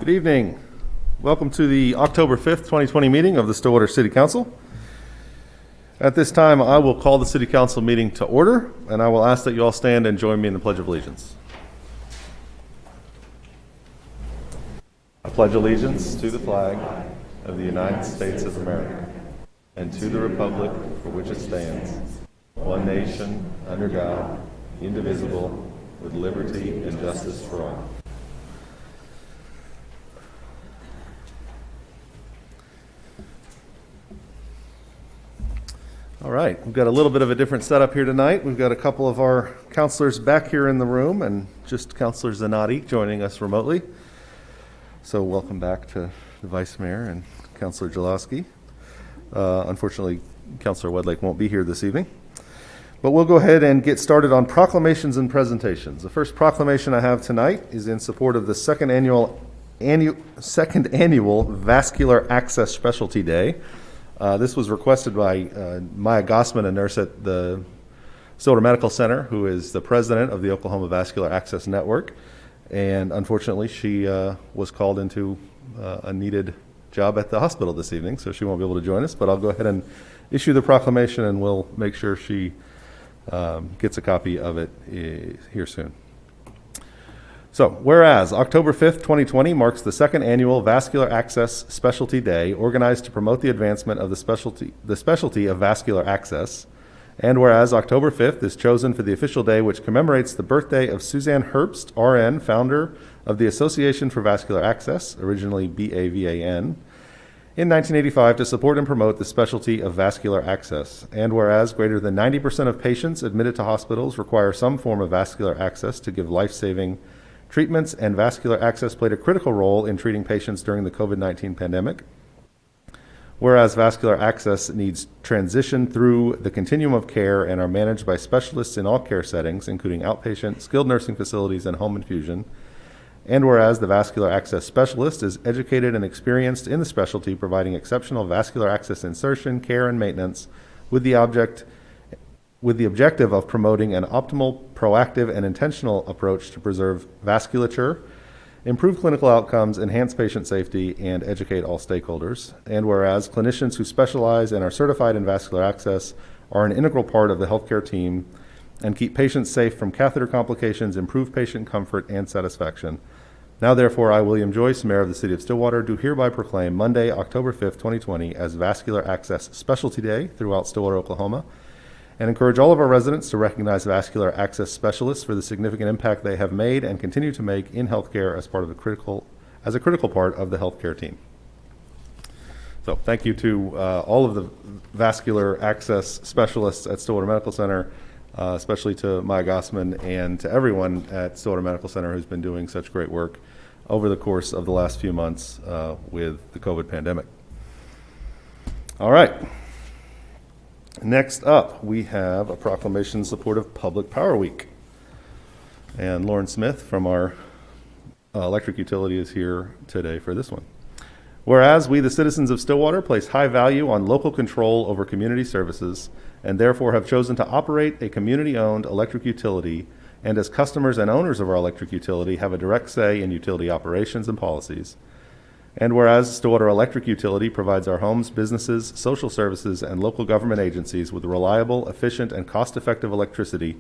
Good evening. Welcome to the October 5th, 2020 meeting of the Stillwater City Council. At this time, I will call the City Council meeting to order, and I will ask that you all stand and join me in the Pledge of Allegiance. I pledge allegiance to the flag of the United States of America and to the republic for which it stands, one nation, under God, indivisible, with liberty and justice for all. All right, we've got a little bit of a different setup here tonight. We've got a couple of our counselors back here in the room and just Counselor Zanotti joining us remotely. So welcome back to the Vice Mayor and Counselor Jalowski. Unfortunately, Counselor Wedlake won't be here this evening. But we'll go ahead and get started on Proclamations and Presentations. The first proclamation I have tonight is in support of the second annual Vascular Access Specialty Day. This was requested by Maya Gossman, a nurse at the Stillwater Medical Center, who is the president of the Oklahoma Vascular Access Network. And unfortunately, she was called into a needed job at the hospital this evening, so she won't be able to join us. But I'll go ahead and issue the proclamation, and we'll make sure she gets a copy of it here soon. So, whereas October 5th, 2020 marks the second annual Vascular Access Specialty Day organized to promote the advancement of the specialty of vascular access, and whereas October 5th is chosen for the official day which commemorates the birthday of Suzanne Herbst, RN, founder of the Association for Vascular Access, originally BAVAN, in 1985 to support and promote the specialty of vascular access, and whereas greater than 90% of patients admitted to hospitals require some form of vascular access to give life-saving treatments, and vascular access played a critical role in treating patients during the COVID-19 pandemic. Whereas vascular access needs transition through the continuum of care and are managed by specialists in all care settings, including outpatient, skilled nursing facilities, and home infusion. And whereas the vascular access specialist is educated and experienced in the specialty, providing exceptional vascular access insertion, care, and maintenance with the objective of promoting an optimal, proactive, and intentional approach to preserve vasculature, improve clinical outcomes, enhance patient safety, and educate all stakeholders. And whereas clinicians who specialize and are certified in vascular access are an integral part of the healthcare team and keep patients safe from catheter complications, improve patient comfort and satisfaction. Now, therefore, I, William Joyce, Mayor of the City of Stillwater, do hereby proclaim Monday, October 5th, 2020 as Vascular Access Specialty Day throughout Stillwater, Oklahoma, and encourage all of our residents to recognize vascular access specialists for the significant impact they have made and continue to make in healthcare as a critical part of the healthcare team. So thank you to all of the vascular access specialists at Stillwater Medical Center, especially to Maya Gossman and to everyone at Stillwater Medical Center who's been doing such great work over the course of the last few months with the COVID pandemic. All right. Next up, we have a proclamation in support of Public Power Week. And Lauren Smith from our electric utility is here today for this one. Whereas we, the citizens of Stillwater, place high value on local control over community services and therefore have chosen to operate a community-owned electric utility, and as customers and owners of our electric utility have a direct say in utility operations and policies. And whereas Stillwater Electric Utility provides our homes, businesses, social services, and local government agencies with reliable, efficient, and cost-effective electricity,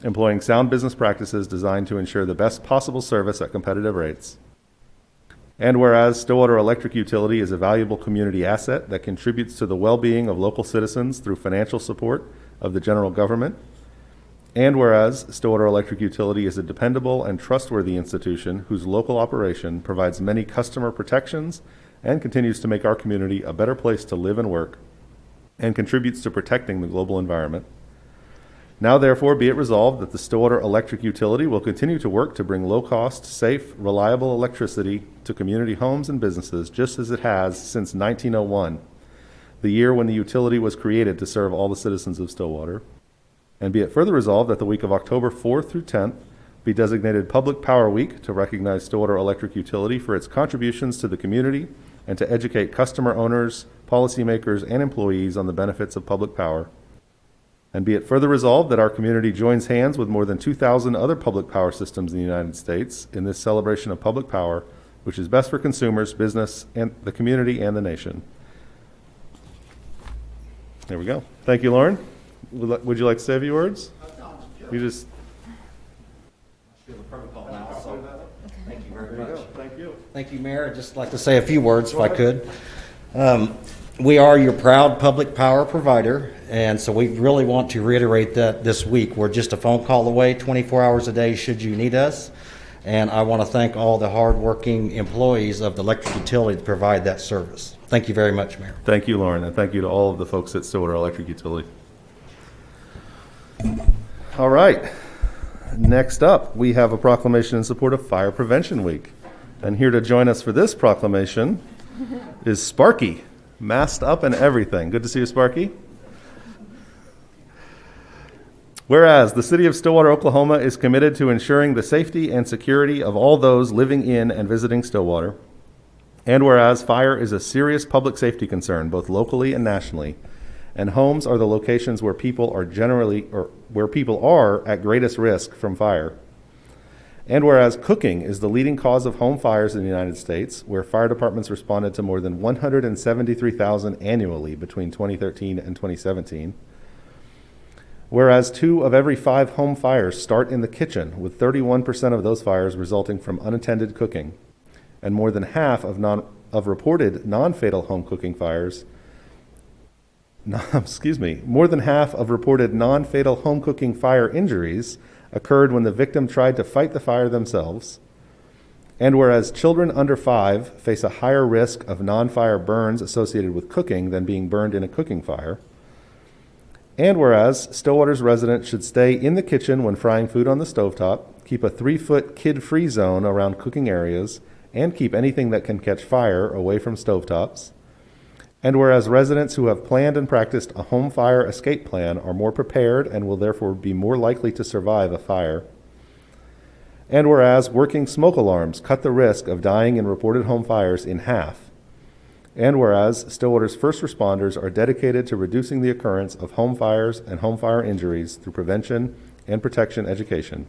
employing sound business practices designed to ensure the best possible service at competitive rates. And whereas Stillwater Electric Utility is a valuable community asset that contributes to the well-being of local citizens through financial support of the general government. And whereas Stillwater Electric Utility is a dependable and trustworthy institution whose local operation provides many customer protections and continues to make our community a better place to live and work and contributes to protecting the global environment. Now, therefore, be it resolved that the Stillwater Electric Utility will continue to work to bring low-cost, safe, reliable electricity to community homes and businesses just as it has since 1901, the year when the utility was created to serve all the citizens of Stillwater. And be it further resolved that the week of October 4th through 10th be designated Public Power Week to recognize Stillwater Electric Utility for its contributions to the community and to educate customer owners, policymakers, and employees on the benefits of public power. And be it further resolved that our community joins hands with more than 2,000 other public power systems in the United States in this celebration of public power, which is best for consumers, business, and the community and the nation. There we go. Thank you, Lauren. Would you like to say a few words? You just... The protocol now, so thank you very much. Thank you. Thank you, Mayor. I'd just like to say a few words if I could. We are your proud public power provider, and so we really want to reiterate that this week. We're just a phone call away, 24 hours a day should you need us. And I want to thank all the hardworking employees of the electric utility that provide that service. Thank you very much, Mayor. Thank you, Lauren, and thank you to all of the folks at Stillwater Electric Utility. All right. Next up, we have a proclamation in support of Fire Prevention Week. And here to join us for this proclamation is Sparky, masked up and everything. Good to see you, Sparky. Whereas the city of Stillwater, Oklahoma is committed to ensuring the safety and security of all those living in and visiting Stillwater. And whereas fire is a serious public safety concern, both locally and nationally, and homes are the locations where people are at greatest risk from fire. And whereas cooking is the leading cause of home fires in the United States, where fire departments responded to more than 173,000 annually between 2013 and 2017. Whereas 2 of every 5 home fires start in the kitchen, with 31% of those fires resulting from unattended cooking, and more than half of reported non-fatal home cooking fires. More than half of reported non-fatal home cooking fire injuries occurred when the victim tried to fight the fire themselves. And whereas children under 5 face a higher risk of non-fire burns associated with cooking than being burned in a cooking fire. And whereas Stillwater's residents should stay in the kitchen when frying food on the stovetop, keep a 3-foot kid-free zone around cooking areas, and keep anything that can catch fire away from stovetops. And whereas residents who have planned and practiced a home fire escape plan are more prepared and will therefore be more likely to survive a fire. And whereas working smoke alarms cut the risk of dying in reported home fires in half. And whereas Stillwater's first responders are dedicated to reducing the occurrence of home fires and home fire injuries through prevention and protection education.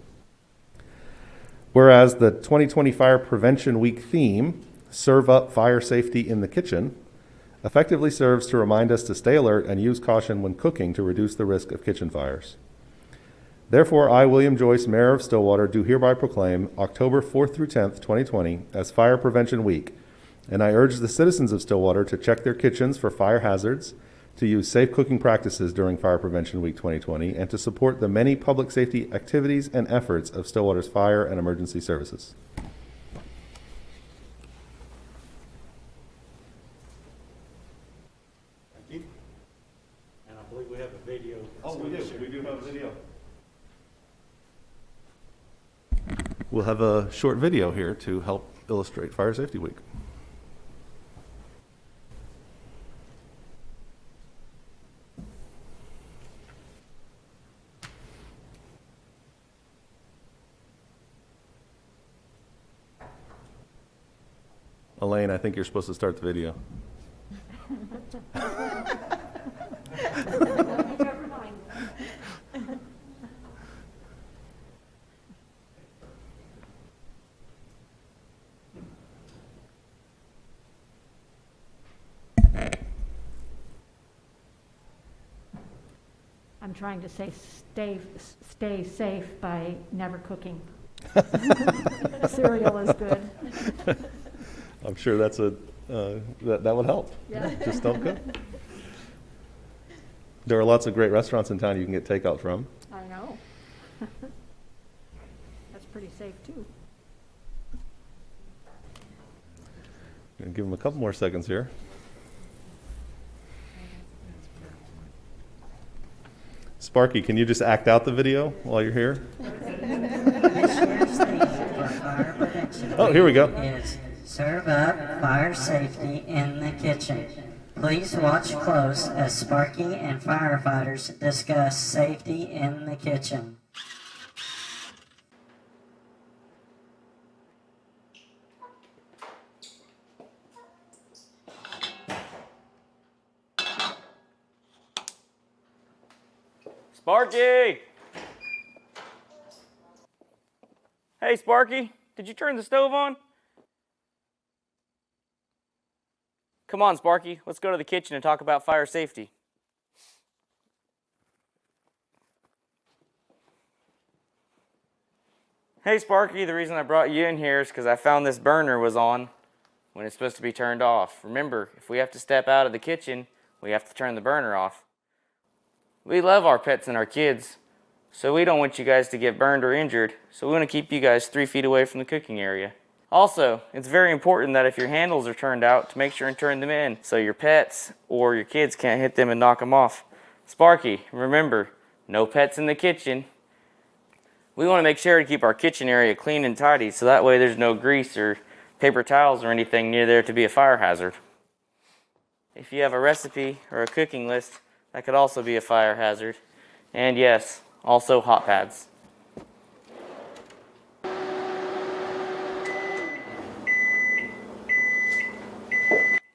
Whereas the 2020 Fire Prevention Week theme, Serve Up Fire Safety in the Kitchen, effectively serves to remind us to stay alert and use caution when cooking to reduce the risk of kitchen fires. Therefore, I, William Joyce, Mayor of Stillwater, do hereby proclaim October 4th through 10th, 2020 as Fire Prevention Week, and I urge the citizens of Stillwater to check their kitchens for fire hazards, to use safe cooking practices during Fire Prevention Week 2020, and to support the many public safety activities and efforts of Stillwater's fire and emergency services. Thank you. And I believe we have a video. Oh, we do. We do have a video. We'll have a short video here to help illustrate Fire Safety Week. Elaine, I think you're supposed to start the video. Never mind. I'm trying to say stay safe by never cooking. Cereal is good. I'm sure that's that would help. Yeah. Just don't cook. There are lots of great restaurants in town you can get takeout from. I know. That's pretty safe too. Gonna give them a couple more seconds here. Sparky, can you just act out the video while you're here? Oh, here we go. Is serve up fire safety in the kitchen. Please watch close as Sparky and firefighters discuss safety in the kitchen. Sparky! Hey, Sparky, did you turn the stove on? Come on, Sparky, let's go to the kitchen and talk about fire safety. Hey, Sparky, the reason I brought you in here is because I found this burner was on when it's supposed to be turned off. Remember, if we have to step out of the kitchen, we have to turn the burner off. We love our pets and our kids, so we don't want you guys to get burned or injured, so we want to keep you guys 3 feet away from the cooking area. Also, it's very important that if your handles are turned out, to make sure and turn them in so your pets or your kids can't hit them and knock them off. Sparky, remember, no pets in the kitchen. We want to make sure to keep our kitchen area clean and tidy so that way there's no grease or paper towels or anything near there to be a fire hazard. If you have a recipe or a cooking list, that could also be a fire hazard. And yes, also hot pads.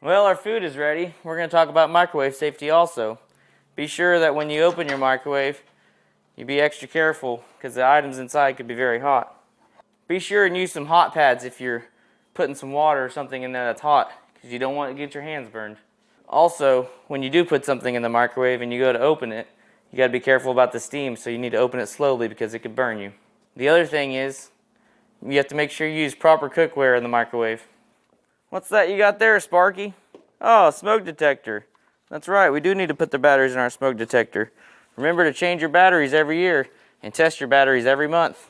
Well, our food is ready. We're going to talk about microwave safety also. Be sure that when you open your microwave, you be extra careful because the items inside could be very hot. Be sure and use some hot pads if you're putting some water or something in there that's hot because you don't want to get your hands burned. Also, when you do put something in the microwave and you go to open it, you got to be careful about the steam, so you need to open it slowly because it could burn you. The other thing is, you have to make sure you use proper cookware in the microwave. What's that you got there, Sparky? Oh, a smoke detector. That's right, we do need to put the batteries in our smoke detector. Remember to change your batteries every year and test your batteries every month.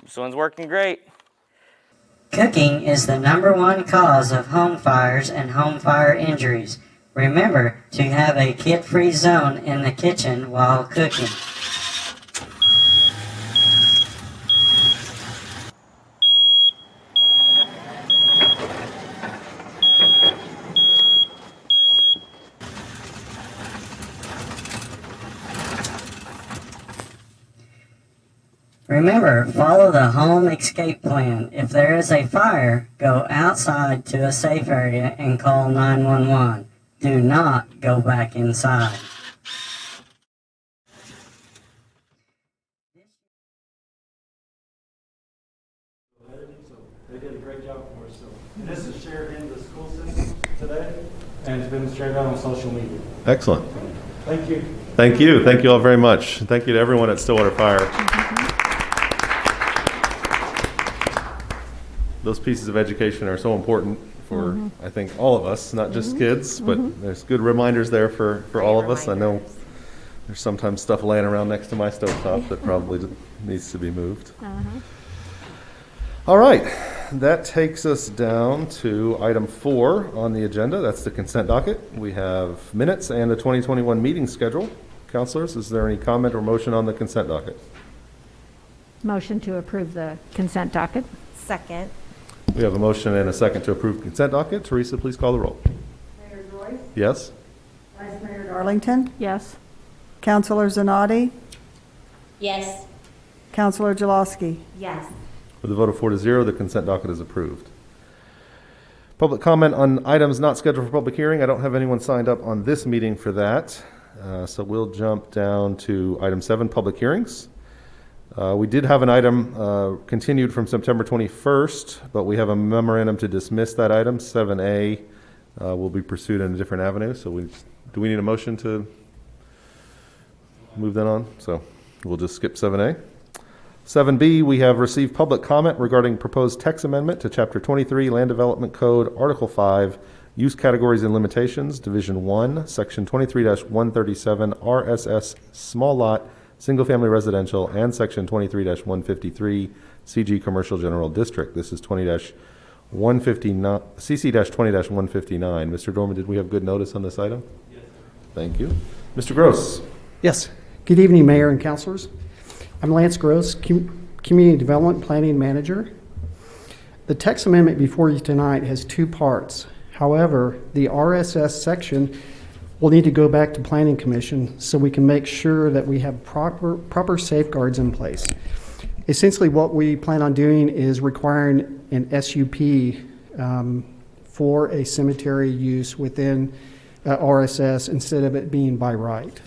This one's working great. Cooking is the #1 cause of home fires and home fire injuries. Remember to have a kid-free zone in the kitchen while cooking. Remember, follow the home escape plan. If there is a fire, go outside to a safe area and call 911. Do not go back inside. They did a great job for us. And this is shared in the school system today, and it's been shared out on social media. Excellent. Thank you. Thank you. Thank you all very much. Thank you to everyone at Stillwater Fire. Those pieces of education are so important for, I think, all of us, not just kids, but there's good reminders there for all of us. I know there's sometimes stuff laying around next to my stovetop that probably needs to be moved. All right, that takes us down to item 4 on the agenda. That's the consent docket. We have minutes and the 2021 meeting schedule. Counselors, is there any comment or motion on the consent docket? Motion to approve the consent docket. Second. We have a motion and a second to approve consent docket. Teresa, please call the roll. Mayor Joyce? Yes? Vice Mayor Darlington? Yes. Councilor Zanotti? Yes. Councilor Jaloski? Yes. With a vote of 4 to 0, the consent docket is approved. Public comment on items not scheduled for public hearing. I don't have anyone signed up on this meeting for that. So we'll jump down to item 7, public hearings. We did have an item continued from September 21st, but we have a memorandum to dismiss that item. 7A will be pursued in a different avenue. So do we need a motion to move that on? So we'll just skip 7A. 7B, we have received public comment regarding proposed text amendment to Chapter 23, Land Development Code, Article 5, Use Categories and Limitations, Division 1, Section 23-137, RSS, Small Lot, Single-Family Residential, and Section 23-153, CG Commercial General District. This is 20-159, CC-20-159. Mr. Dorman, did we have good notice on this item? Yes. Thank you. Mr. Gross. Yes. Good evening, Mayor and Councilors. I'm Lance Gross, Community Development Planning Manager. The text amendment before you tonight has 2 parts. However, the RSS section will need to go back to Planning Commission so we can make sure that we have proper safeguards in place. Essentially, what we plan on doing is requiring an SUP for a cemetery use within RSS instead of it being by right.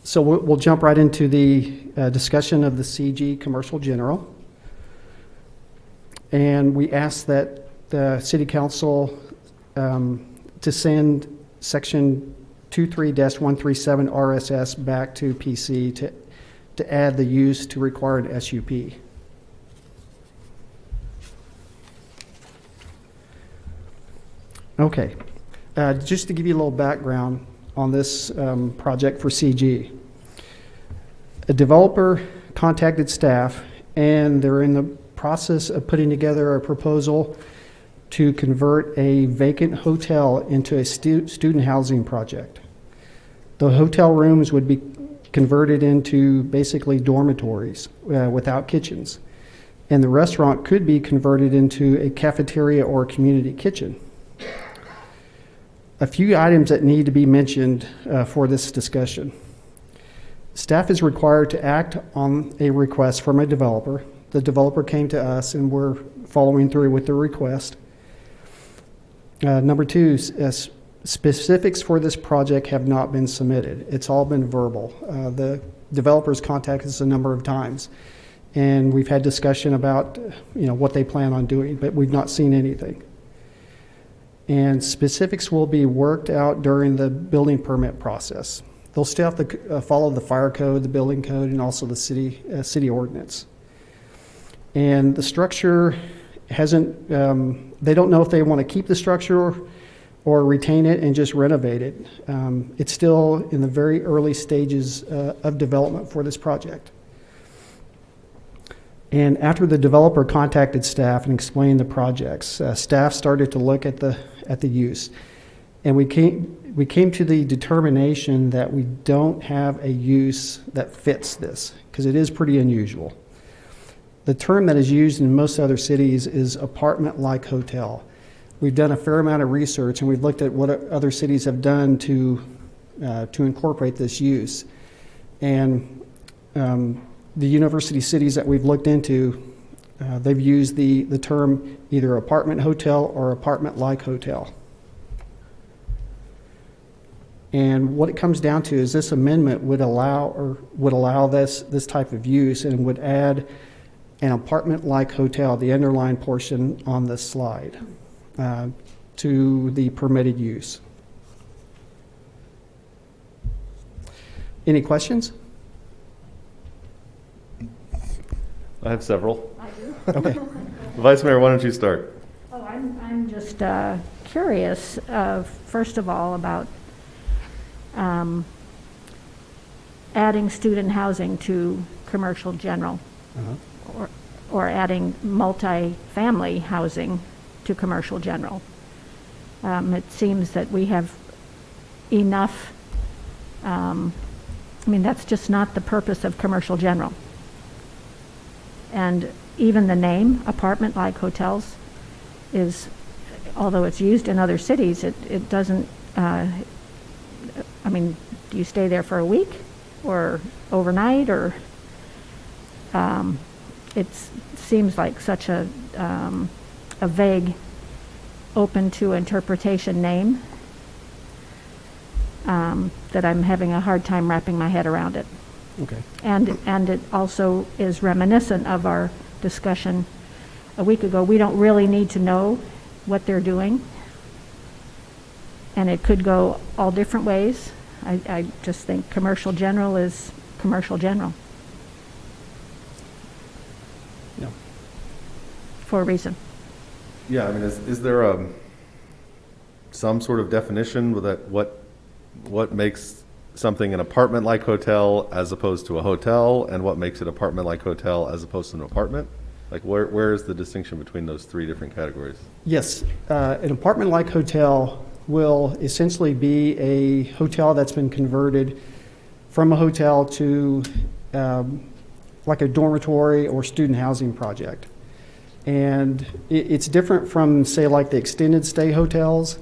So we'll jump right into the discussion of the CG Commercial General. And we ask that the City Council to send Section 23-137 RSS back to PC to add the use to required SUP. Okay, just to give you a little background on this project for CG. A developer contacted staff and they're in the process of putting together a proposal to convert a vacant hotel into a student housing project. The hotel rooms would be converted into basically dormitories without kitchens. And the restaurant could be converted into a cafeteria or a community kitchen. A few items that need to be mentioned for this discussion. Staff is required to act on a request from a developer. The developer came to us and we're following through with the request. Number two, specifics for this project have not been submitted. It's all been verbal. The developers contacted us a number of times and we've had discussion about what they plan on doing, but we've not seen anything. And specifics will be worked out during the building permit process. They'll still have to follow the fire code, the building code, and also the city ordinance. And the structure hasn't, they don't know if they want to keep the structure or retain it and just renovate it. It's still in the very early stages of development for this project. And after the developer contacted staff and explained the projects, staff started to look at the use. And we came to the determination that we don't have a use that fits this, because it is pretty unusual. The term that is used in most other cities is apartment-like hotel. We've done a fair amount of research and we've looked at what other cities have done to incorporate this use. And the university cities that we've looked into, they've used the term either apartment hotel or apartment-like hotel. And what it comes down to is this amendment would allow this type of use and would add an apartment-like hotel, the underlined portion on this slide, to the permitted use. Any questions? I have several. I do. Okay. Vice Mayor, why don't you start? Oh, I'm just curious, first of all, about adding student housing to commercial general, or adding multi-family housing to commercial general. It seems that we have enough, that's just not the purpose of commercial general. And even the name, apartment-like hotels, is, although it's used in other cities, it doesn't, do you stay there for a week or overnight, or it seems like such a vague, open to interpretation name that I'm having a hard time wrapping my head around it. Okay. And it also is reminiscent of our discussion a week ago. We don't really need to know what they're doing, and it could go all different ways. I just think commercial general is commercial general. Yeah. For a reason. Yeah, is there some sort of definition with that? What makes something an apartment-like hotel as opposed to a hotel, and what makes it apartment-like hotel as opposed to an apartment? Like, where is the distinction between those three different categories? Yes, an apartment-like hotel will essentially be a hotel that's been converted from a hotel to like a dormitory or student housing project. And it's different from, say, like the extended stay hotels.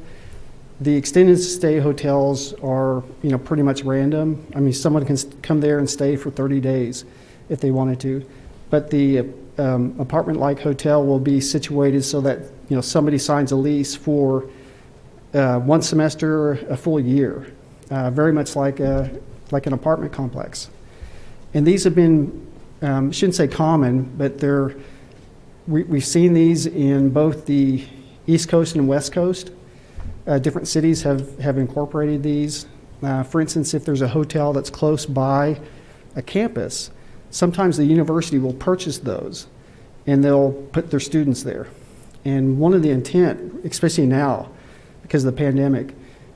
The extended stay hotels are, pretty much random. Someone can come there and stay for 30 days if they wanted to. But the apartment-like hotel will be situated so that, somebody signs a lease for one semester, a full year, very much like an apartment complex. And these have been, shouldn't say common, but we've seen these in both the East Coast and West Coast. Different cities have incorporated these. For instance, if there's a hotel that's close by a campus, sometimes the university will purchase those and they'll put their students there. And one of the intent, especially now, because of the pandemic,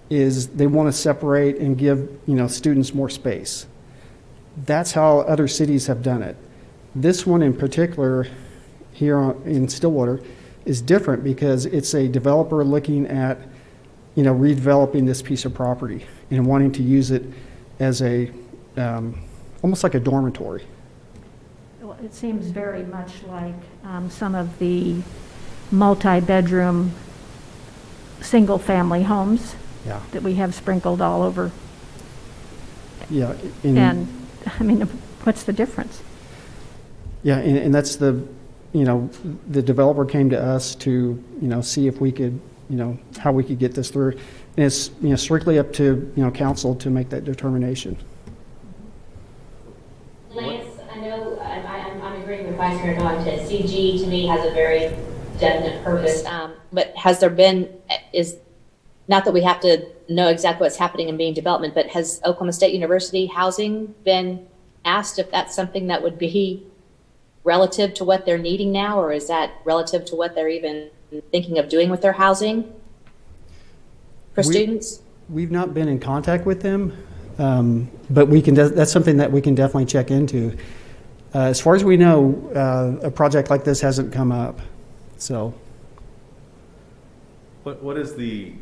is they want to separate and give students more space. That's how other cities have done it. This one in particular here in Stillwater is different because it's a developer looking at redeveloping this piece of property and wanting to use it as a almost like a dormitory. Well, it seems very much like some of the multi-bedroom single-family homes Yeah. that we have sprinkled all over. Yeah. And I mean, what's the difference? Yeah, and that's the developer came to us to, see if we could, how we could get this through. And it's, strictly up to, council to make that determination. Lance, I know I'm agreeing with Vice Mayor Don that CG to me has a very definite purpose. But has there been, not that we have to know exactly what's happening in being development, but has Oklahoma State University housing been asked if that's something that would be relative to what they're needing now, or is that relative to what they're even thinking of doing with their housing for students? We've not been in contact with them, but we can. That's something that we can definitely check into. As far as we know, a project like this hasn't come up. So, what is the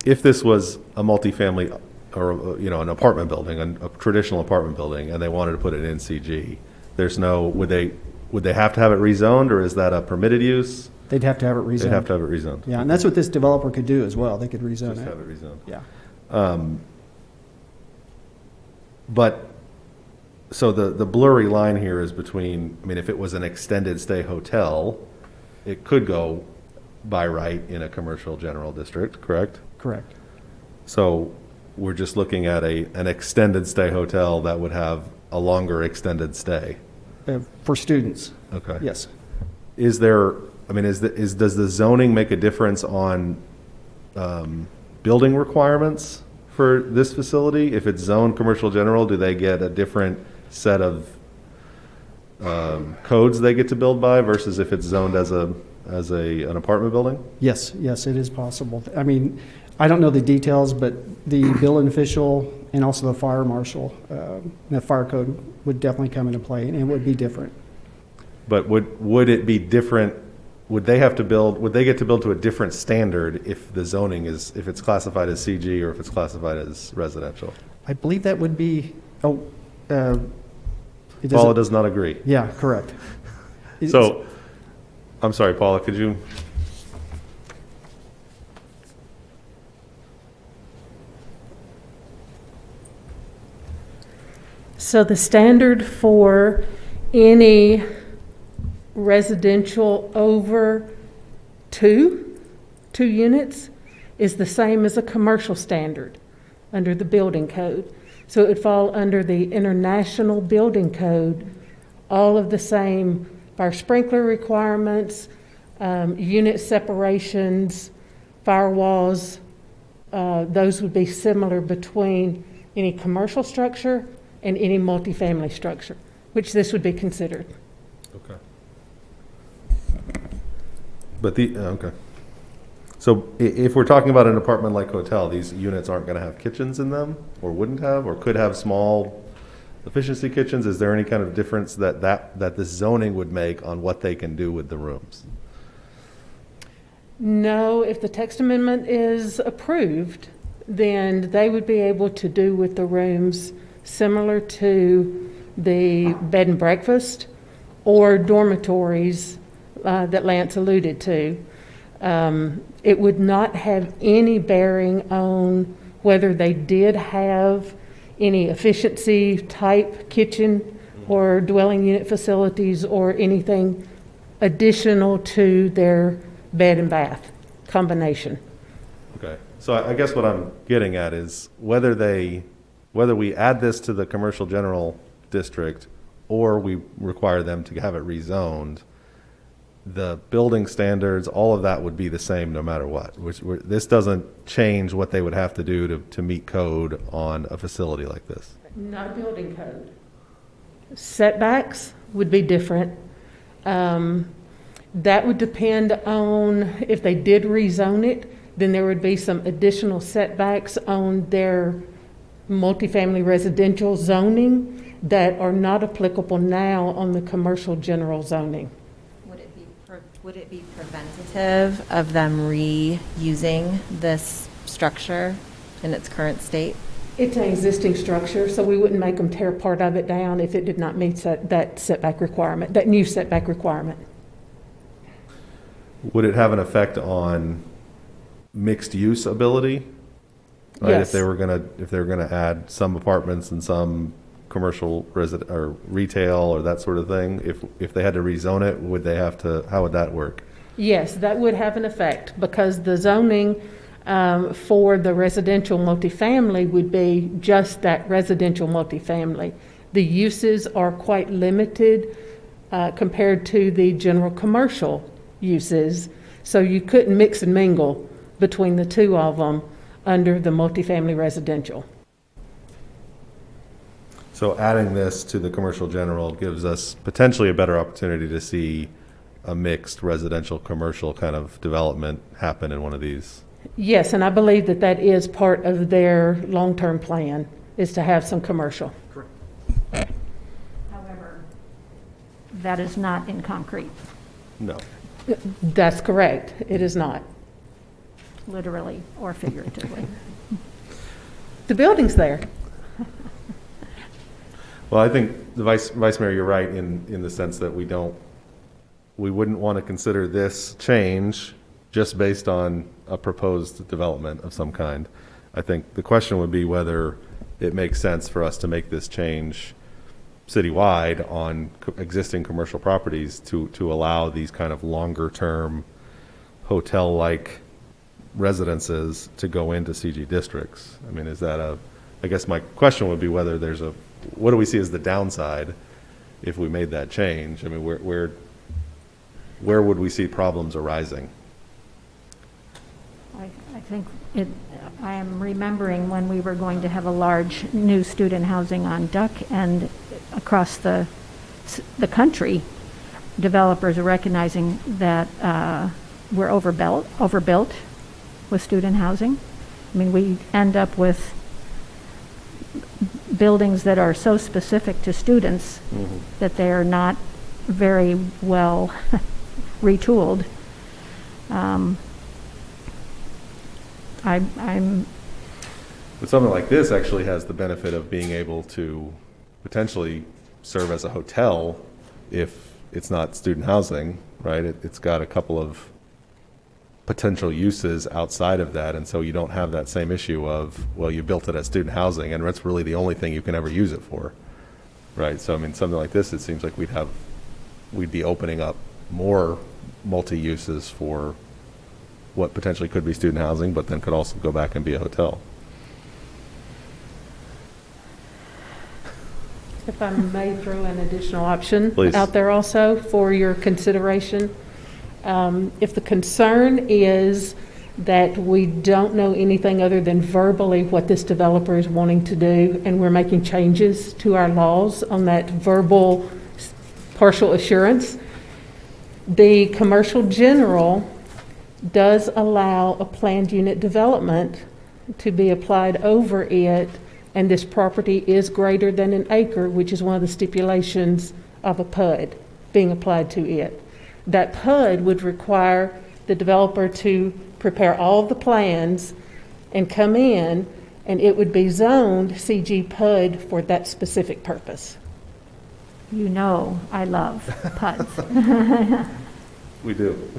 if this was a multifamily or an apartment building, a traditional apartment building, and they wanted to put it in CG, there's no would they have to have it rezoned, or is that a permitted use? They'd have to have it rezoned. They'd have to have it rezoned. Yeah, and that's what this developer could do as well. They could rezone Just it. have it rezoned. Yeah. But so the blurry line here is between, if it was an extended stay hotel, it could go by right in a commercial general district, correct? Correct. So we're just looking at an extended stay hotel that would have a longer extended stay. For students. Okay. Yes. Is there, does the zoning make a difference on building requirements for this facility? If it's zoned commercial general, do they get a different set of codes they get to build by versus if it's zoned as an apartment building? Yes, it is possible. I don't know the details, but the building official and also the fire marshal, the fire code would definitely come into play, and it would be different. But would it be different? Would they get to build to a different standard if the zoning if it's classified as CG or if it's classified as residential? I believe that would be, Paula does not agree. Yeah, correct. So, I'm sorry, Paula, could you? So the standard for any residential over two units is the same as a commercial standard under the building code. So it would fall under the International Building Code, all of the same fire sprinkler requirements, unit separations, firewalls. Those would be similar between any commercial structure and any multifamily structure, which this would be considered. Okay. But okay. So if we're talking about an apartment-like hotel, these units aren't going to have kitchens in them, or wouldn't have, or could have small efficiency kitchens. Is there any kind of difference that this zoning would make on what they can do with the rooms? No, if the text amendment is approved, then they would be able to do with the rooms similar to the bed and breakfast or dormitories that Lance alluded to. It would not have any bearing on whether they did have any efficiency type kitchen or dwelling unit facilities or anything additional to their bed and bath combination. Okay, so I guess what I'm getting at is whether we add this to the commercial general district or we require them to have it rezoned, the building standards, all of that would be the same no matter what. This doesn't change what they would have to do to meet code on a facility like this. Not building code. Setbacks would be different. That would depend on if they did rezone it, then there would be some additional setbacks on their multifamily residential zoning that are not applicable now on the commercial general zoning. Would it be preventative of them reusing this structure in its current state? It's an existing structure, so we wouldn't make them tear part of it down if it did not meet that setback requirement, that new setback requirement. Would it have an effect on mixed use ability? Right, Yes. if they were gonna add some apartments and some commercial resident or retail or that sort of thing, if they had to rezone it, would they have to, how would that work? Yes, that would have an effect because the zoning for the residential multifamily would be just that residential multifamily. The uses are quite limited compared to the general commercial uses, so you couldn't mix and mingle between the two of them under the multifamily residential. So adding this to the commercial general gives us potentially a better opportunity to see a mixed residential commercial kind of development happen in one of these. Yes, and I believe that that is part of their long-term plan, is to have some commercial. However, that is not in concrete, No. That's correct. It is not. literally or figuratively. The building's there. Well, I think the Vice Mayor, you're right in the sense that we wouldn't want to consider this change just based on a proposed development of some kind. I think the question would be whether it makes sense for us to make this change citywide on existing commercial properties to allow these kind of longer term hotel-like residences to go into CG districts. I mean, is that I guess my question would be whether what do we see as the downside if we made that change? I mean, where would we see problems arising? I think I am remembering when we were going to have a large new student housing on Duck, and across the country, developers are recognizing that we're overbuilt with student housing. I mean, we end up with buildings that are so specific to students that they are not very well retooled. But something like this actually has the benefit of being able to potentially serve as a hotel if it's not student housing, right? It's got a couple of potential uses outside of that, and so you don't have that same issue of, well, you built it as student housing and that's really the only thing you can ever use it for, right? So I mean, something like this, it seems like we'd be opening up more multi-uses for what potentially could be student housing, but then could also go back and be a hotel. If I may throw an additional option Please. out there also for your consideration. If the concern is that we don't know anything other than verbally what this developer is wanting to do, and we're making changes to our laws on that verbal partial assurance, the commercial general does allow a planned unit development to be applied over it, and this property is greater than an acre, which is one of the stipulations of a PUD being applied to it. That PUD would require the developer to prepare all the plans and come in, and it would be zoned CG PUD for that specific purpose. You know I love PUDs. We do.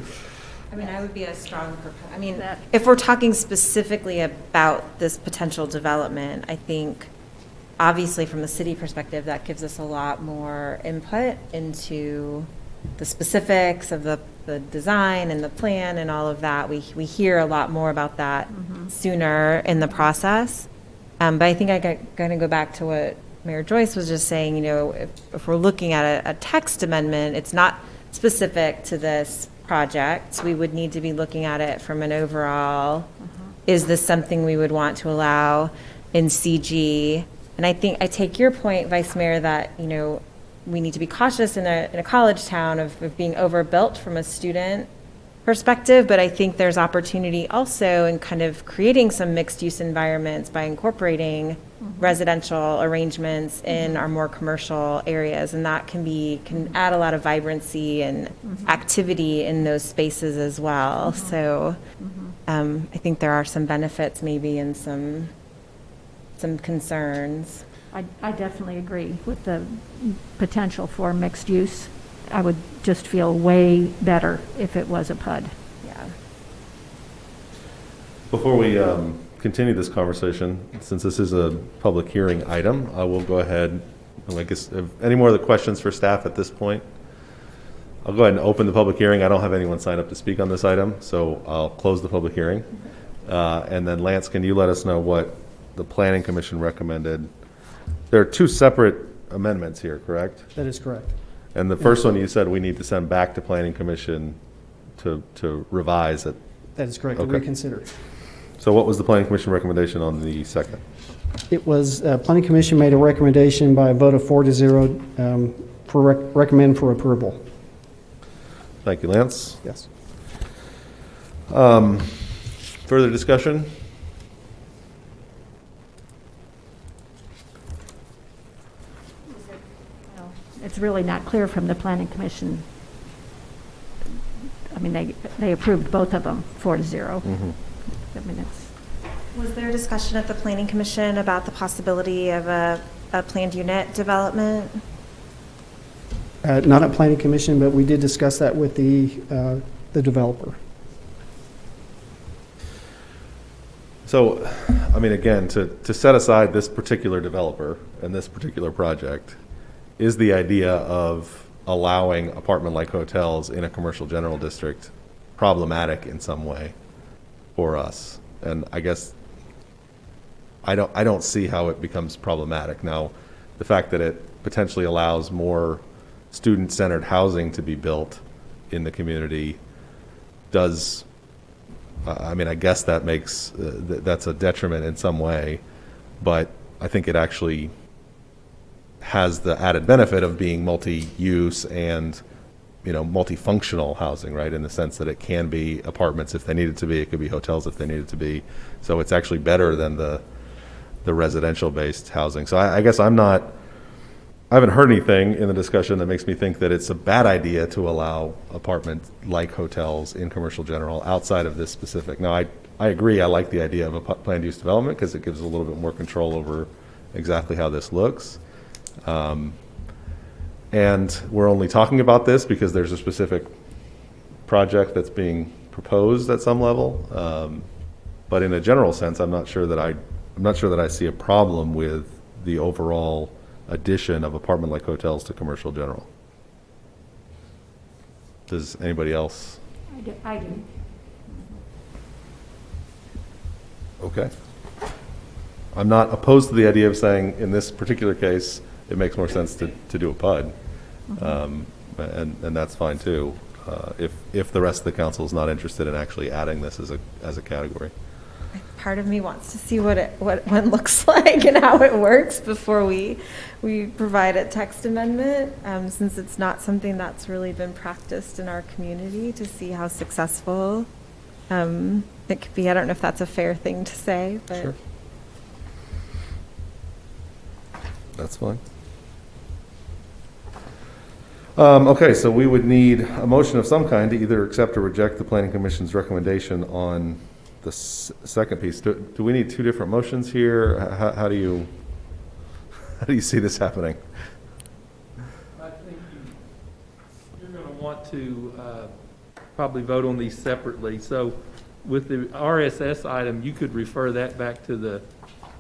I mean, I would be a strong proponent. I mean, if we're talking specifically about this potential development, I think obviously from the city perspective, that gives us a lot more input into the specifics of the design and the plan and all of that. We hear a lot more about that sooner in the process. But I think I'm going to go back to what Mayor Joyce was just saying. You know, if we're looking at a text amendment, it's not specific to this project. We would need to be looking at it from an overall, is this something we would want to allow in CG? And I think I take your point, Vice Mayor, that, you know, we need to be cautious in a college town of being overbuilt from a student perspective, but I think there's opportunity also in kind of creating some mixed use environments by incorporating residential arrangements in our more commercial areas, and that can add a lot of vibrancy and activity in those spaces as well. So I think there are some benefits maybe and some concerns. I definitely agree with the potential for mixed use. I would just feel way better if it was a PUD. Yeah. Before we continue this conversation, since this is a public hearing item, I will go ahead, and I guess, any more of the questions for staff at this point? I'll go ahead and open the public hearing. I don't have anyone signed up to speak on this item, so I'll close the public hearing. And then Lance, can you let us know what the Planning Commission recommended? There are two separate amendments here, correct? That is correct. And the first one you said we need to send back to Planning Commission to revise it. That is correct, to Okay. reconsider. So what was the Planning Commission recommendation on the second? It was, Planning Commission made a recommendation by a vote of 4-0 recommend for approval. Thank you, Lance. Yes. Further discussion? It's really not clear from the Planning Commission. I mean, they approved both of them 4-0. I mean, Was there discussion at the Planning Commission about the possibility of a planned unit development? Not at Planning Commission, but we did discuss that with the developer. So, I mean, again, to set aside this particular developer and this particular project, is the idea of allowing apartment-like hotels in a commercial general district problematic in some way for us? And I guess I don't see how it becomes problematic. Now, the fact that it potentially allows more student-centered housing to be built in the community does, I mean, I guess that makes, that's a detriment in some way, but I think it actually has the added benefit of being multi-use and, you know, multifunctional housing, right? In the sense that it can be apartments if they need it to be, it could be hotels if they need it to be. So it's actually better than the residential-based housing. So I guess I haven't heard anything in the discussion that makes me think that it's a bad idea to allow apartment-like hotels in commercial general outside of this specific. Now, I agree, I like the idea of a planned use development because it gives a little bit more control over exactly how this looks. And we're only talking about this because there's a specific project that's being proposed at some level. But in a general sense, I'm not sure that I see a problem with the overall addition of apartment-like hotels to commercial general. Does anybody else? I do. Okay. I'm not opposed to the idea of saying, in this particular case, it makes more sense to do a PUD. And that's fine too, if the rest of the council is not interested in actually adding this as a category. Part of me wants to see what one looks like and how it works before we provide a text amendment, since it's not something that's really been practiced in our community, to see how successful it could be. I don't know if that's a fair thing to say, but. Sure. That's fine. Okay, so we would need a motion of some kind to either accept or reject the Planning Commission's recommendation on the second piece. Do we need two different motions here? How do you see this happening? I think you're going to want to probably vote on these separately. So with the RSS item, you could refer that back to the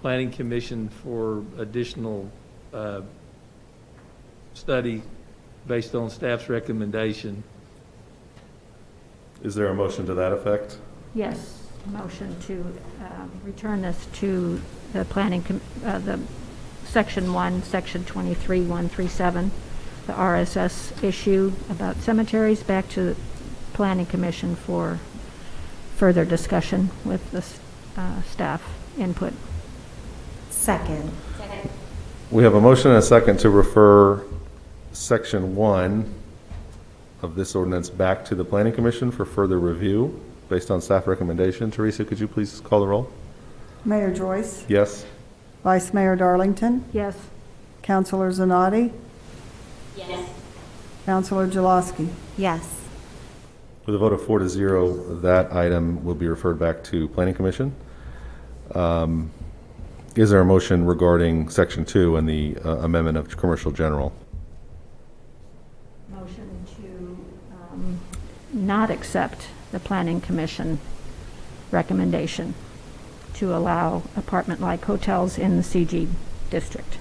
Planning Commission for additional study based on staff's recommendation. Is there a motion to that effect? Yes, motion to return this to the the Section 1, Section 23137, the RSS issue about cemeteries, back to the Planning Commission for further discussion with the staff input. Second. We have a motion and a second to refer Section 1 of this ordinance back to the Planning Commission for further review based on staff recommendation. Teresa, could you please call the roll? Mayor Joyce? Yes. Vice Mayor Darlington? Yes. Councilor Zanotti? Yes. Councilor Jaloski? Yes. With a vote of 4-0, that item will be referred back to Planning Commission. Is there a motion regarding Section 2 and the amendment of Commercial General? Motion to not accept the Planning Commission recommendation to allow apartment-like hotels in the CG district.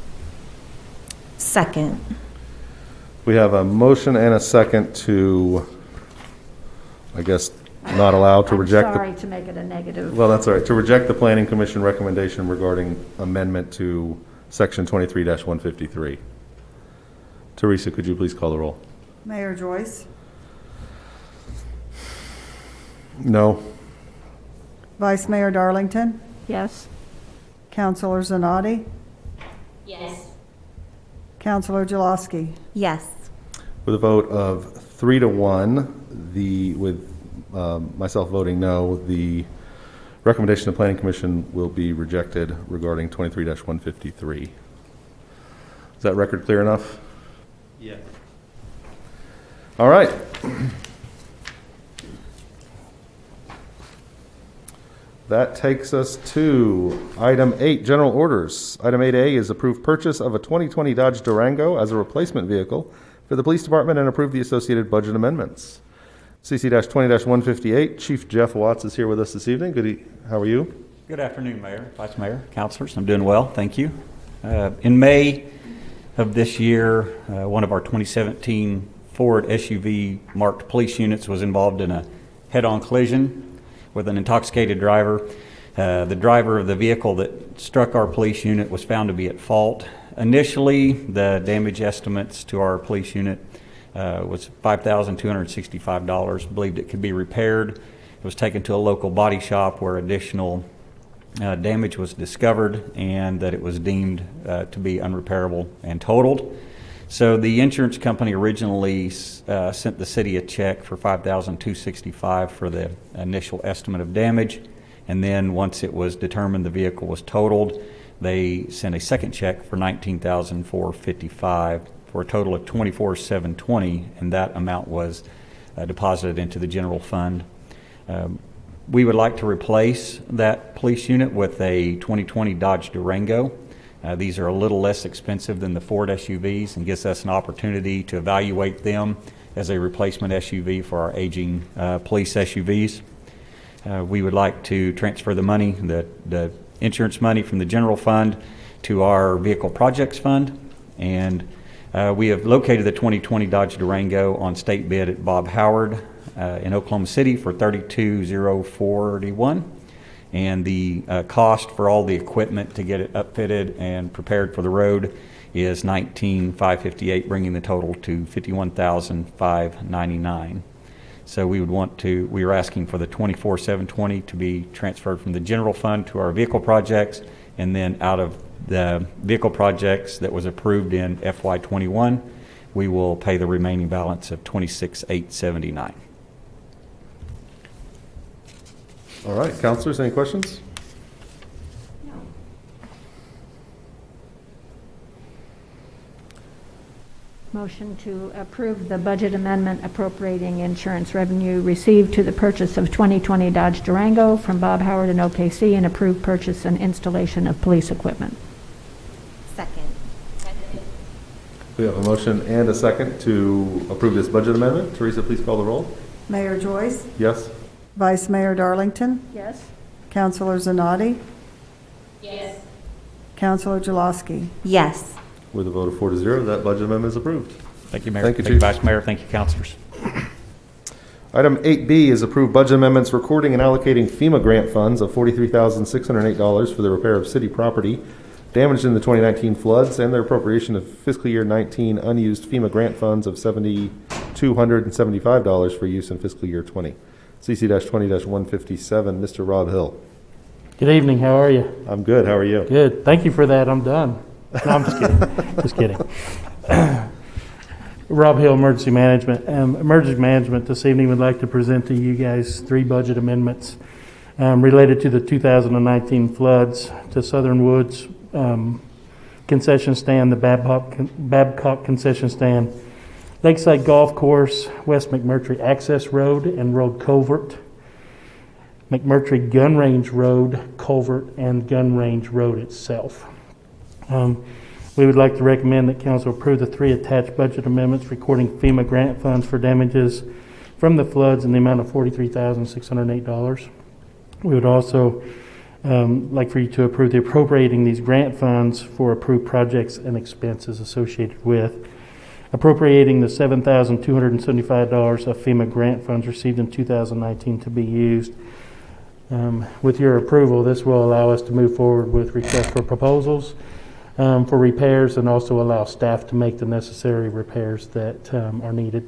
Second. We have a motion and a second to, I guess, not allow to reject. I'm sorry to make it a negative. Well, that's all right. To reject the Planning Commission recommendation regarding amendment to Section 23-153. Teresa, could you please call the roll? Mayor Joyce? No. Vice Mayor Darlington? Yes. Councilor Zanotti? Yes. Councilor Jaloski? Yes. With a vote of 3-1, with myself voting no, the recommendation of the Planning Commission will be rejected regarding 23-153. Is that record clear enough? Yes. All right. That takes us to item 8, general orders. Item 8A is approve purchase of a 2020 Dodge Durango as a replacement vehicle for the police department and approve the associated budget amendments. CC-20-158, Chief Jeff Watts is here with us this evening. How are you? Good afternoon, Mayor, Vice Mayor, Councilors. I'm doing well, thank you. In May of this year, one of our 2017 Ford SUV marked police units was involved in a head-on collision with an intoxicated driver. The driver of the vehicle that struck our police unit was found to be at fault. Initially, the damage estimates to our police unit was $5,265, believed it could be repaired. It was taken to a local body shop where additional damage was discovered and that it was deemed to be unrepairable and totaled. So the insurance company originally sent the city a check for $5,265 for the initial estimate of damage, and then once it was determined the vehicle was totaled, they sent a second check for $19,455 for a total of $24,720, and that amount was deposited into the general fund. We would like to replace that police unit with a 2020 Dodge Durango. These are a little less expensive than the Ford SUVs and gives us an opportunity to evaluate them as a replacement SUV for our aging police SUVs. We would like to transfer the money, the insurance money from the general fund to our vehicle projects fund, and we have located the 2020 Dodge Durango on state bid at Bob Howard in Oklahoma City for $32,041. And the cost for all the equipment to get it upfitted and prepared for the road is $19,558, bringing the total to $51,599. So we are asking for the $24,720 to be transferred from the general fund to our vehicle projects, and then out of the vehicle projects that was approved in FY21, we will pay the remaining balance of $26,879. All right, councilors, any questions? No. Motion to approve the budget amendment appropriating insurance revenue received to the purchase of 2020 Dodge Durango from Bob Howard and OKC and approve purchase and installation of police equipment. Second. We have a motion and a second to approve this budget amendment. Teresa, please call the roll. Mayor Joyce? Yes. Vice Mayor Darlington? Yes. Councilor Zanotti? Yes. Counselor Jaloski. Yes. With a vote of 4-0, that budget amendment is approved. Thank you, Mayor. Thank you, Thank you, Chief. Vice Mayor. Thank you, councilors. Item 8B is approved budget amendments recording and allocating FEMA grant funds of $43,608 for the repair of city property damaged in the 2019 floods and their appropriation of fiscal year 19 unused FEMA grant funds of $7,275 for use in fiscal year 20. CC-20-157, Mr. Rob Hill. Good evening, how are you? I'm good, how are you? Good, thank you for that, I'm done. No, I'm just kidding, just kidding. Rob Hill, Emergency Management. Emergency Management this evening would like to present to you guys 3 budget amendments related to the 2019 floods, to Southern Woods concession stand, the Babcock concession stand, Lakeside Golf Course, West McMurtry Access Road and Road Culvert, McMurtry Gun Range Road, Culvert, and Gun Range Road itself. We would like to recommend that council approve the 3 attached budget amendments recording FEMA grant funds for damages from the floods in the amount of $43,608. We would also like for you to approve the appropriating these grant funds for approved projects and expenses associated with appropriating the $7,275 of FEMA grant funds received in 2019 to be used. With your approval, this will allow us to move forward with requests for proposals for repairs and also allow staff to make the necessary repairs that are needed.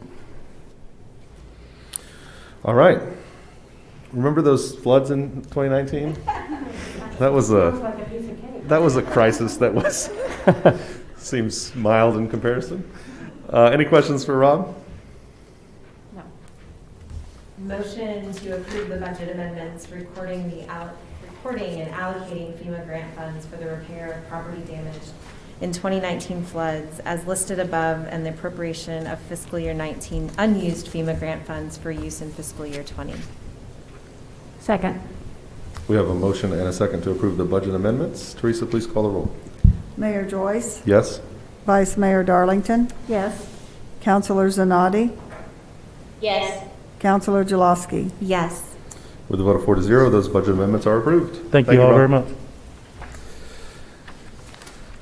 All right. Remember those floods in 2019? That was a crisis that was seems mild in comparison. Any questions for Rob? No. Motion to approve the budget amendments recording and allocating FEMA grant funds for the repair of property damage in 2019 floods as listed above and the appropriation of fiscal year 19 unused FEMA grant funds for use in fiscal year 20. Second. We have a motion and a second to approve the budget amendments. Teresa, please call the roll. Mayor Joyce. Yes? Vice Mayor Darlington. Yes. Counselor Zanotti. Yes. Counselor Jaloski. Yes. With a vote of 4-0, those budget amendments are approved. Thank you all Rob. very much.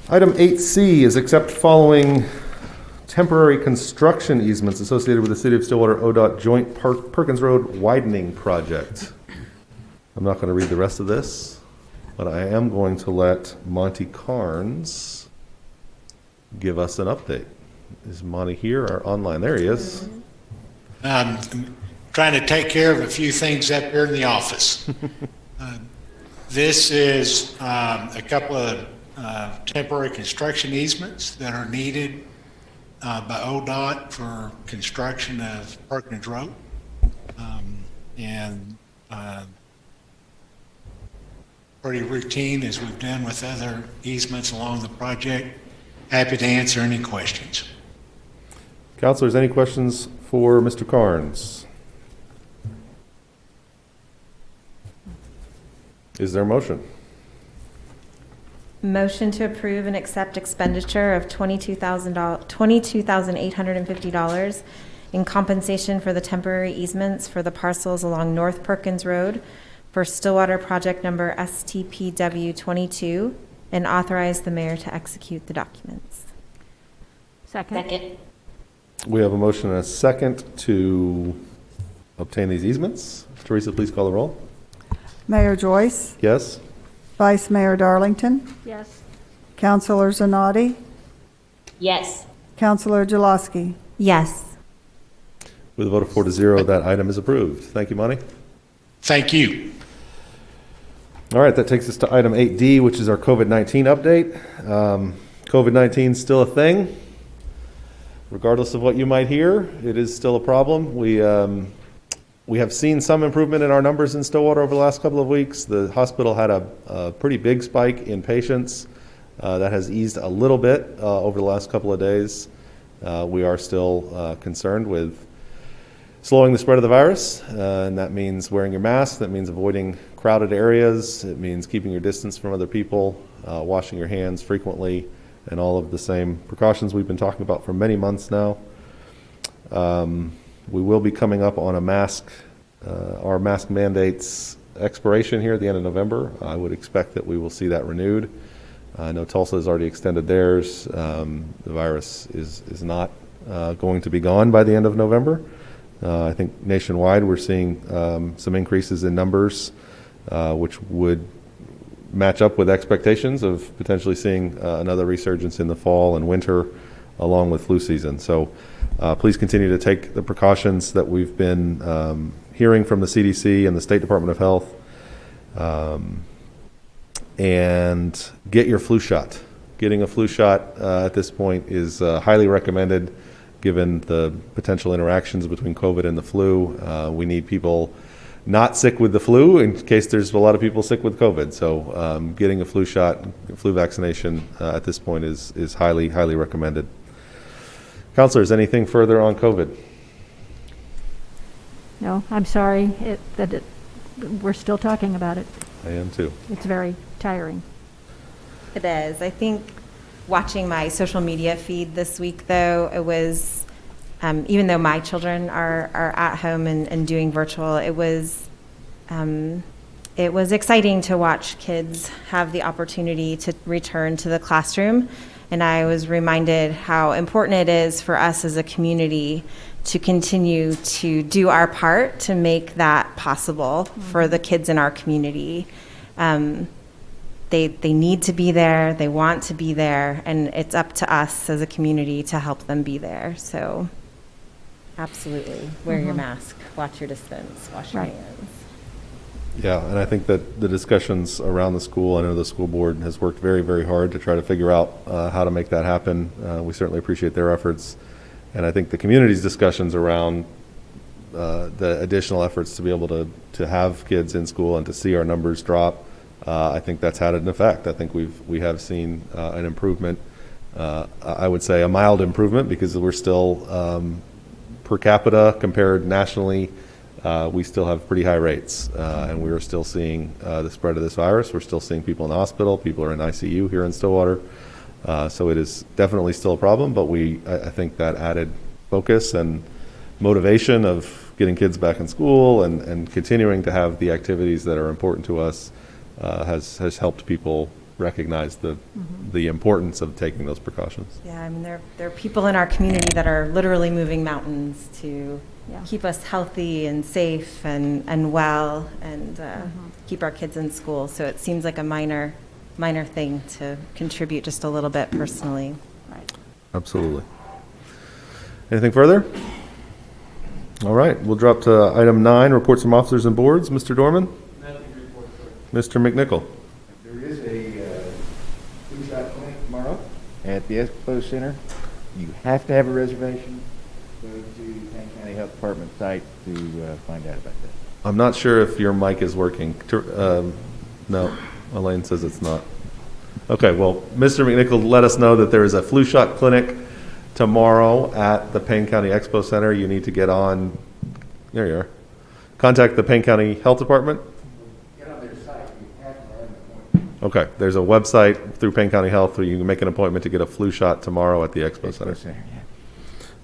Item 8C is accept following temporary construction easements associated with the City of Stillwater ODOT Joint Perkins Road Widening Project. I'm not going to read the rest of this, but I am going to let Monty Carnes give us an update. Is Monty here or online? There he is. Trying to take care of a few things up here in the office. This is a couple of temporary construction easements that are needed by ODOT for construction of Perkins Road. Pretty routine as we've done with other easements along the project. Happy to answer any questions. Councilors, any questions for Mr. Carnes? Is there a motion? Motion to approve and accept expenditure of $22,850 in compensation for the temporary easements for the parcels along North Perkins Road for Stillwater project number STPW 22 and authorize the mayor to execute the documents. Second. We have a motion and a second to obtain these easements. Teresa, please call the roll. Mayor Joyce. Yes? Vice Mayor Darlington. Yes. Counselor Zanotti. Yes. Counselor Jaloski. Yes. With a vote of 4-0, that item is approved. Thank you, Monty. Thank you. All right, that takes us to item 8D, which is our COVID-19 update. COVID-19 is still a thing. Regardless of what you might hear, it is still a problem. We have seen some improvement in our numbers in Stillwater over the last couple of weeks. The hospital had a pretty big spike in patients that has eased a little bit over the last couple of days. We are still concerned with slowing the spread of the virus, and that means wearing your mask, that means avoiding crowded areas, it means keeping your distance from other people, washing your hands frequently, and all of the same precautions we've been talking about for many months now. We will be coming up on our mask mandates expiration here at the end of November. I would expect that we will see that renewed. I know Tulsa has already extended theirs. The virus is not going to be gone by the end of November. I think nationwide we're seeing some increases in numbers, which would match up with expectations of potentially seeing another resurgence in the fall and winter along with flu season. So please continue to take the precautions that we've been hearing from the CDC and the State Department of Health, and get your flu shot. Getting a flu shot at this point is highly recommended given the potential interactions between COVID and the flu. We need people not sick with the flu in case there's a lot of people sick with COVID. So getting a flu shot, flu vaccination at this point is highly, highly recommended. Counselors, anything further on COVID? No, I'm sorry we're still talking about it. I am too. It's very tiring. It is. I think watching my social media feed this week, though, it was, even though my children are at home and doing virtual, it was exciting to watch kids have the opportunity to return to the classroom. And I was reminded how important it is for us as a community to continue to do our part to make that possible for the kids in our community. They need to be there, they want to be there, and it's up to us as a community to help them be there. So absolutely, wear your mask, watch your distance, wash your hands. Yeah, and I think that the discussions around the school, I know the school board has worked very, very hard to try to figure out how to make that happen. We certainly appreciate their efforts. And I think the community's discussions around the additional efforts to be able to have kids in school and to see our numbers drop, I think that's had an effect. I think we have seen an improvement. I would say a mild improvement because we're still per capita compared nationally. We still have pretty high rates, and we are still seeing the spread of this virus. We're still seeing people in the hospital. People are in ICU here in Stillwater. So it is definitely still a problem, but I think that added focus and motivation of getting kids back in school and continuing to have the activities that are important to us has helped people recognize the importance of taking those precautions. Yeah, I mean, there are people in our community that are literally moving mountains to keep us healthy and safe and well and keep our kids in school. So it seems like a minor thing to contribute just a little bit personally. Right. Absolutely. Anything further? All right, we'll drop to item 9, reports from officers and boards. Mr. Dorman? Nothing to report, sir. Mr. McNichol? There is a flu shot clinic tomorrow at the Expo Center. You have to have a reservation. Go to Payne County Health Department site to find out about that. I'm not sure if your mic is working. No, Elaine says it's not. Okay, well, Mr. McNichol let us know that there is a flu shot clinic tomorrow at the Payne County Expo Center. You need to get on, there you are. Contact the Payne County Health Department. Get on their site. You have to have an appointment. Okay, there's a website through Payne County Health where you can make an appointment to get a flu shot tomorrow at the Expo Center.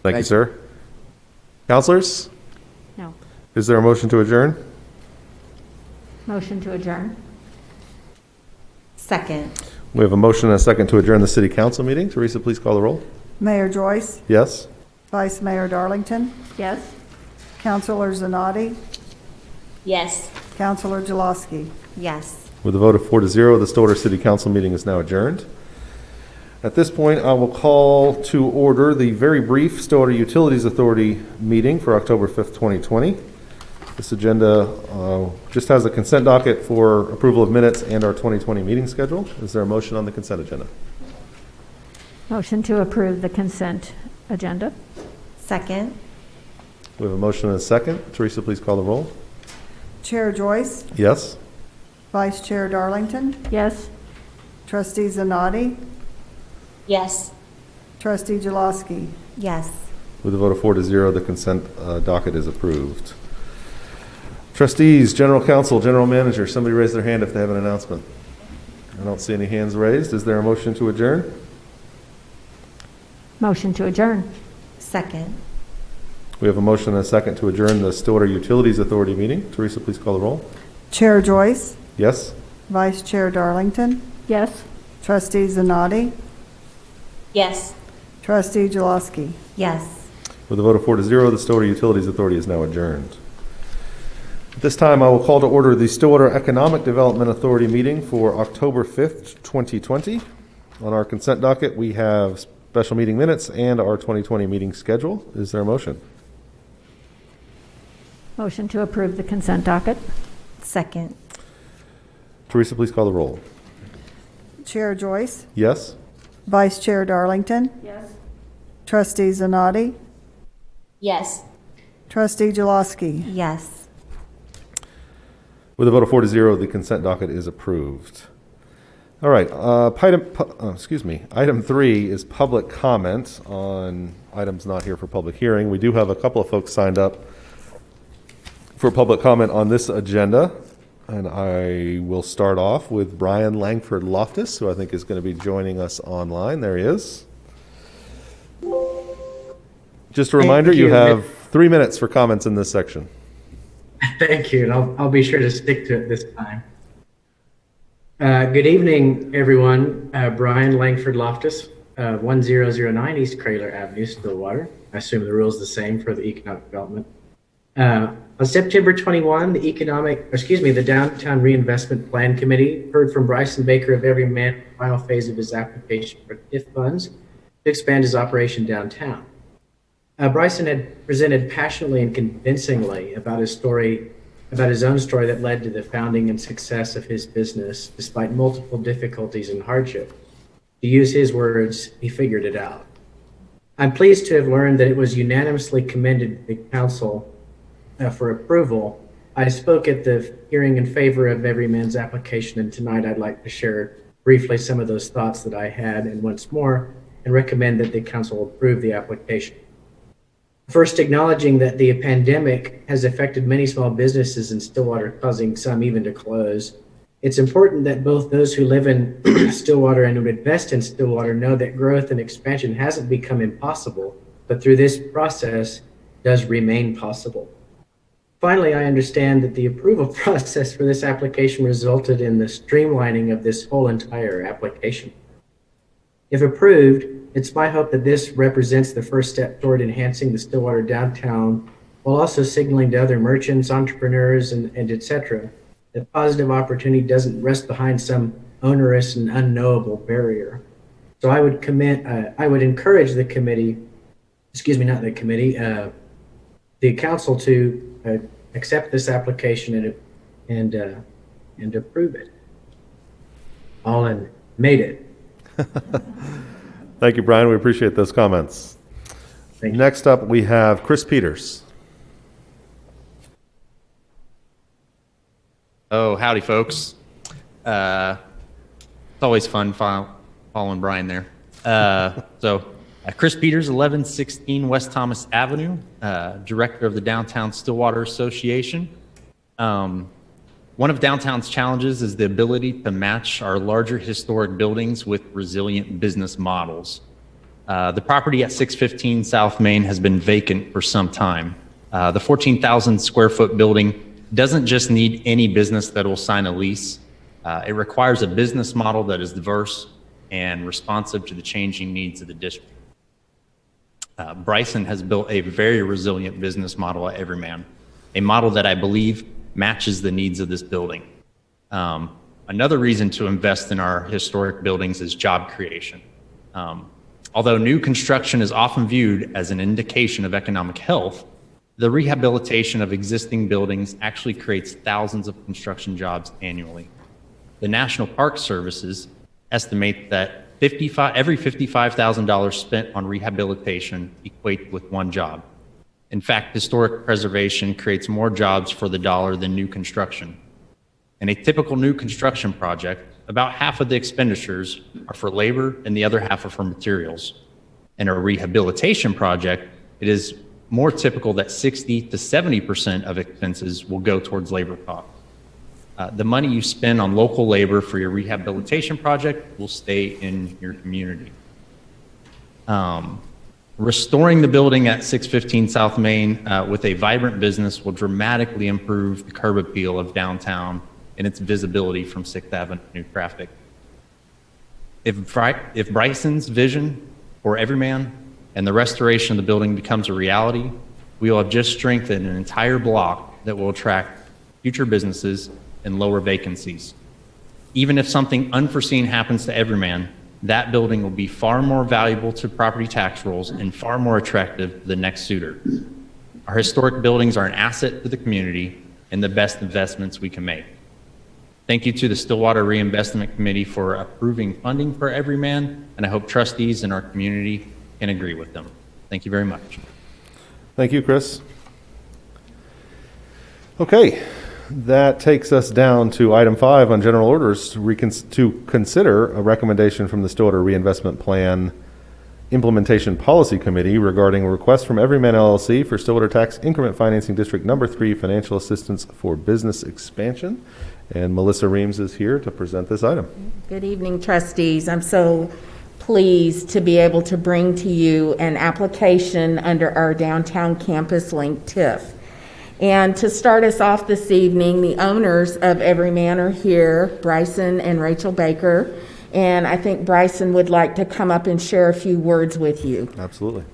Thank you, sir. Counselors? No. Is there a motion to adjourn? Motion to adjourn. Second. We have a motion and a second to adjourn the city council meeting. Teresa, please call the roll. Mayor Joyce, Yes? Vice Mayor Darlington, Yes? Councilor Zanotti, Yes. Councilor Jaloski. Yes. With a vote of 4-0, the Stillwater City Council meeting is now adjourned. At this point, I will call to order the very brief Stillwater Utilities Authority meeting for October 5th, 2020. This agenda just has a consent docket for approval of minutes and our 2020 meeting schedule. Is there a motion on the consent agenda? Motion to approve the consent agenda. Second. We have a motion and a second. Teresa, please call the roll. Chair Joyce, Yes? Vice Chair Darlington, Yes? Trustee Zanotti, Yes. Trustee Jaloski. Yes. With a vote of 4-0, the consent docket is approved. Trustees, General Counsel, General Manager, somebody raise their hand if they have an announcement. I don't see any hands raised. Is there a motion to adjourn? Motion to adjourn. Second. We have a motion and a second to adjourn the Stillwater Utilities Authority meeting. Teresa, please call the roll. Chair Joyce, Yes? Vice Chair Darlington, Yes? Trustee Zanotti, Yes. Trustee Jaloski. Yes. With a vote of 4-0, the Stillwater Utilities Authority is now adjourned. At this time, I will call to order the Stillwater Economic Development Authority meeting for October 5th, 2020. On our consent docket, we have special meeting minutes and our 2020 meeting schedule. Is there a motion? Motion to approve the consent docket. Second. Teresa, please call the roll. Chair Joyce, Yes? Vice Chair Darlington, Yes. Trustee Zanotti, Yes. Trustee Jaloski. Yes. With a vote of 4-0, the consent docket is approved. All right, item 3 is public comment on items not here for public hearing. We do have a couple of folks signed up for public comment on this agenda, and I will start off with Brian Langford Loftus, who I think is going to be joining us online. There he is. Just a reminder, you have 3 minutes for comments in this section. Thank you, and I'll be sure to stick to it this time. Good evening, everyone. Brian Langford Loftus, 1009 East Craylor Avenue, Stillwater. I assume the rule's the same for the economic development. On September 21, the Downtown Reinvestment Plan Committee heard from Bryson Baker of Everyman, the final phase of his application for TIF funds to expand his operation downtown. Bryson had presented passionately and convincingly about his own story that led to the founding and success of his business, despite multiple difficulties and hardship. To use his words, he figured it out. I'm pleased to have learned that it was unanimously commended to the council for approval. I spoke at the hearing in favor of Everyman's application, and tonight I'd like to share briefly some of those thoughts that I had, and once more, and recommend that the council approve the application. First, acknowledging that the pandemic has affected many small businesses in Stillwater, causing some even to close. It's important that both those who live in Stillwater and who invest in Stillwater know that growth and expansion hasn't become impossible, but through this process does remain possible. Finally, I understand that the approval process for this application resulted in the streamlining of this whole entire application. If approved, it's my hope that this represents the first step toward enhancing the Stillwater downtown, while also signaling to other merchants, entrepreneurs, and et cetera, that positive opportunity doesn't rest behind some onerous and unknowable barrier. So I would encourage the committee, the council to accept this application and approve it. All in, made it. Thank you, Brian. We appreciate those comments. Next up, we have Chris Peters. Oh, howdy, folks. It's always fun following Brian there. Chris Peters, 1116 West Thomas Avenue, Director of the Downtown Stillwater Association. One of downtown's challenges is the ability to match our larger historic buildings with resilient business models. The property at 615 South Main has been vacant for some time. The 14,000 square foot building doesn't just need any business that will sign a lease. It requires a business model that is diverse and responsive to the changing needs of the district. Bryson has built a very resilient business model at Everyman, a model that I believe matches the needs of this building. Another reason to invest in our historic buildings is job creation. Although new construction is often viewed as an indication of economic health, the rehabilitation of existing buildings actually creates thousands of construction jobs annually. The National Park Services estimate that every $55,000 spent on rehabilitation equates with one job. In fact, historic preservation creates more jobs for the dollar than new construction. In a typical new construction project, about half of the expenditures are for labor and the other half are for materials. In a rehabilitation project, it is more typical that 60 to 70% of expenses will go towards labor costs. The money you spend on local labor for your rehabilitation project will stay in your community. Restoring the building at 615 South Main with a vibrant business will dramatically improve the curb appeal of downtown and its visibility from 6th Avenue traffic. If Bryson's vision for Everyman and the restoration of the building becomes a reality, we will have just strengthened an entire block that will attract future businesses and lower vacancies. Even if something unforeseen happens to Everyman, that building will be far more valuable to property tax rolls and far more attractive to the next suitor. Our historic buildings are an asset to the community and the best investments we can make. Thank you to the Stillwater Reinvestment Committee for approving funding for Everyman, and I hope trustees in our community can agree with them. Thank you very much. Thank you, Chris. Okay, that takes us down to item 5 on general orders to consider a recommendation from the Stillwater Reinvestment Plan Implementation Policy Committee regarding a request from Everyman LLC for Stillwater Tax Increment Financing District Number 3 financial assistance for business expansion. And Melissa Reams is here to present this item. Good evening, trustees. I'm so pleased to be able to bring to you an application under our downtown campus link TIF. And to start us off this evening, the owners of Everyman are here, Bryson and Rachel Baker. And I think Bryson would like to come up and share a few words with you. Absolutely.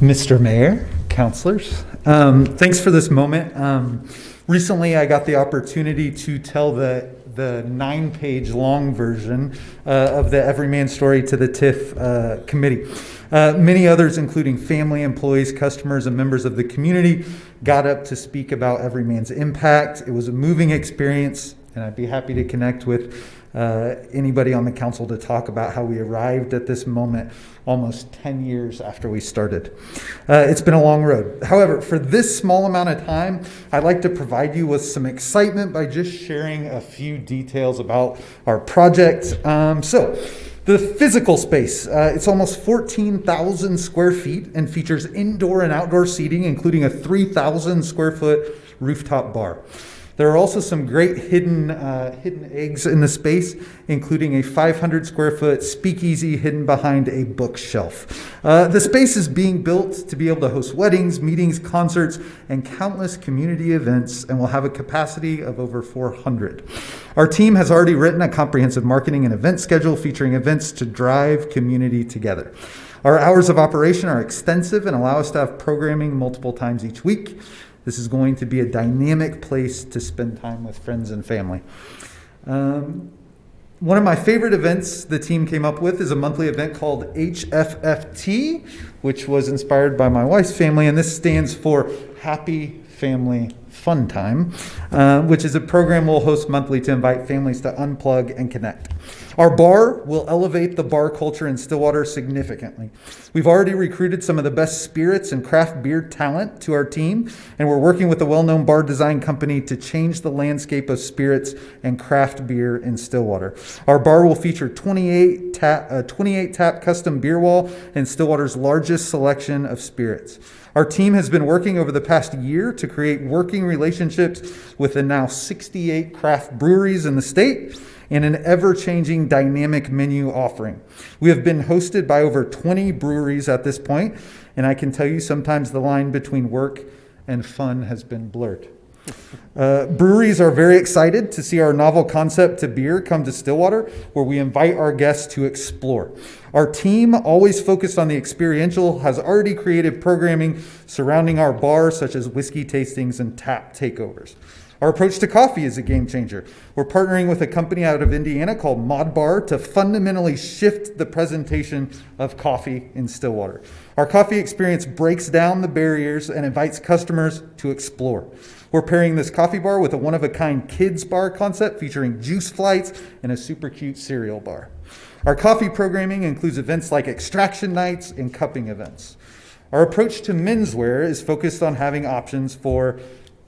Mr. Mayor, councilors, thanks for this moment. Recently, I got the opportunity to tell the 9-page long version of the Everyman story to the TIF committee. Many others, including family, employees, customers, and members of the community, got up to speak about Everyman's impact. It was a moving experience, and I'd be happy to connect with anybody on the council to talk about how we arrived at this moment almost 10 years after we started. It's been a long road. However, for this small amount of time, I'd like to provide you with some excitement by just sharing a few details about our project. So, the physical space, it's almost 14,000 square feet and features indoor and outdoor seating, including a 3,000 square foot rooftop bar. There are also some great hidden eggs in the space, including a 500 square foot speakeasy hidden behind a bookshelf. The space is being built to be able to host weddings, meetings, concerts, and countless community events, and will have a capacity of over 400. Our team has already written a comprehensive marketing and event schedule featuring events to drive community together. Our hours of operation are extensive and allow us to have programming multiple times each week. This is going to be a dynamic place to spend time with friends and family. One of my favorite events the team came up with is a monthly event called HFFT, which was inspired by my wife's family, and this stands for Happy Family Fun Time, which is a program we'll host monthly to invite families to unplug and connect. Our bar will elevate the bar culture in Stillwater significantly. We've already recruited some of the best spirits and craft beer talent to our team, and we're working with a well-known bar design company to change the landscape of spirits and craft beer in Stillwater. Our bar will feature 28 tap custom beer wall and Stillwater's largest selection of spirits. Our team has been working over the past year to create working relationships with the now 68 craft breweries in the state and an ever-changing dynamic menu offering. We have been hosted by over 20 breweries at this point, and I can tell you sometimes the line between work and fun has been blurred. Breweries are very excited to see our novel concept to beer come to Stillwater, where we invite our guests to explore. Our team, always focused on the experiential, has already created programming surrounding our bar, such as whiskey tastings and tap takeovers. Our approach to coffee is a game changer. We're partnering with a company out of Indiana called Mod Bar to fundamentally shift the presentation of coffee in Stillwater. Our coffee experience breaks down the barriers and invites customers to explore. We're pairing this coffee bar with a one-of-a-kind kids bar concept featuring juice flights and a super cute cereal bar. Our coffee programming includes events like extraction nights and cupping events. Our approach to menswear is focused on having options for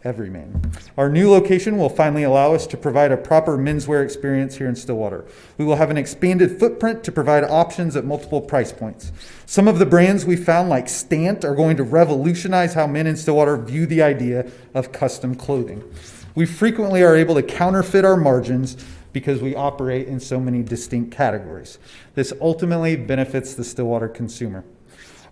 Everyman. Our new location will finally allow us to provide a proper menswear experience here in Stillwater. We will have an expanded footprint to provide options at multiple price points. Some of the brands we found, like Stant, are going to revolutionize how men in Stillwater view the idea of custom clothing. We frequently are able to counterfeit our margins because we operate in so many distinct categories. This ultimately benefits the Stillwater consumer.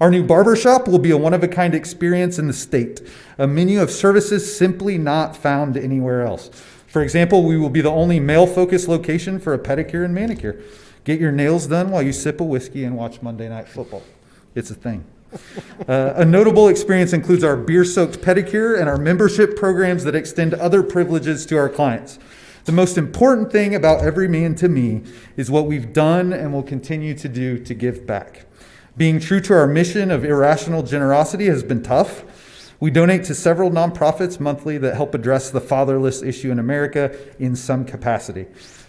Our new barber shop will be a one-of-a-kind experience in the state, a menu of services simply not found anywhere else. For example, we will be the only male-focused location for a pedicure and manicure. Get your nails done while you sip a whiskey and watch Monday Night Football. It's a thing. A notable experience includes our beer-soaked pedicure and our membership programs that extend other privileges to our clients. The most important thing about Everyman to me is what we've done and will continue to do to give back. Being true to our mission of irrational generosity has been tough. We donate to several nonprofits monthly that help address the fatherless issue in America in some capacity.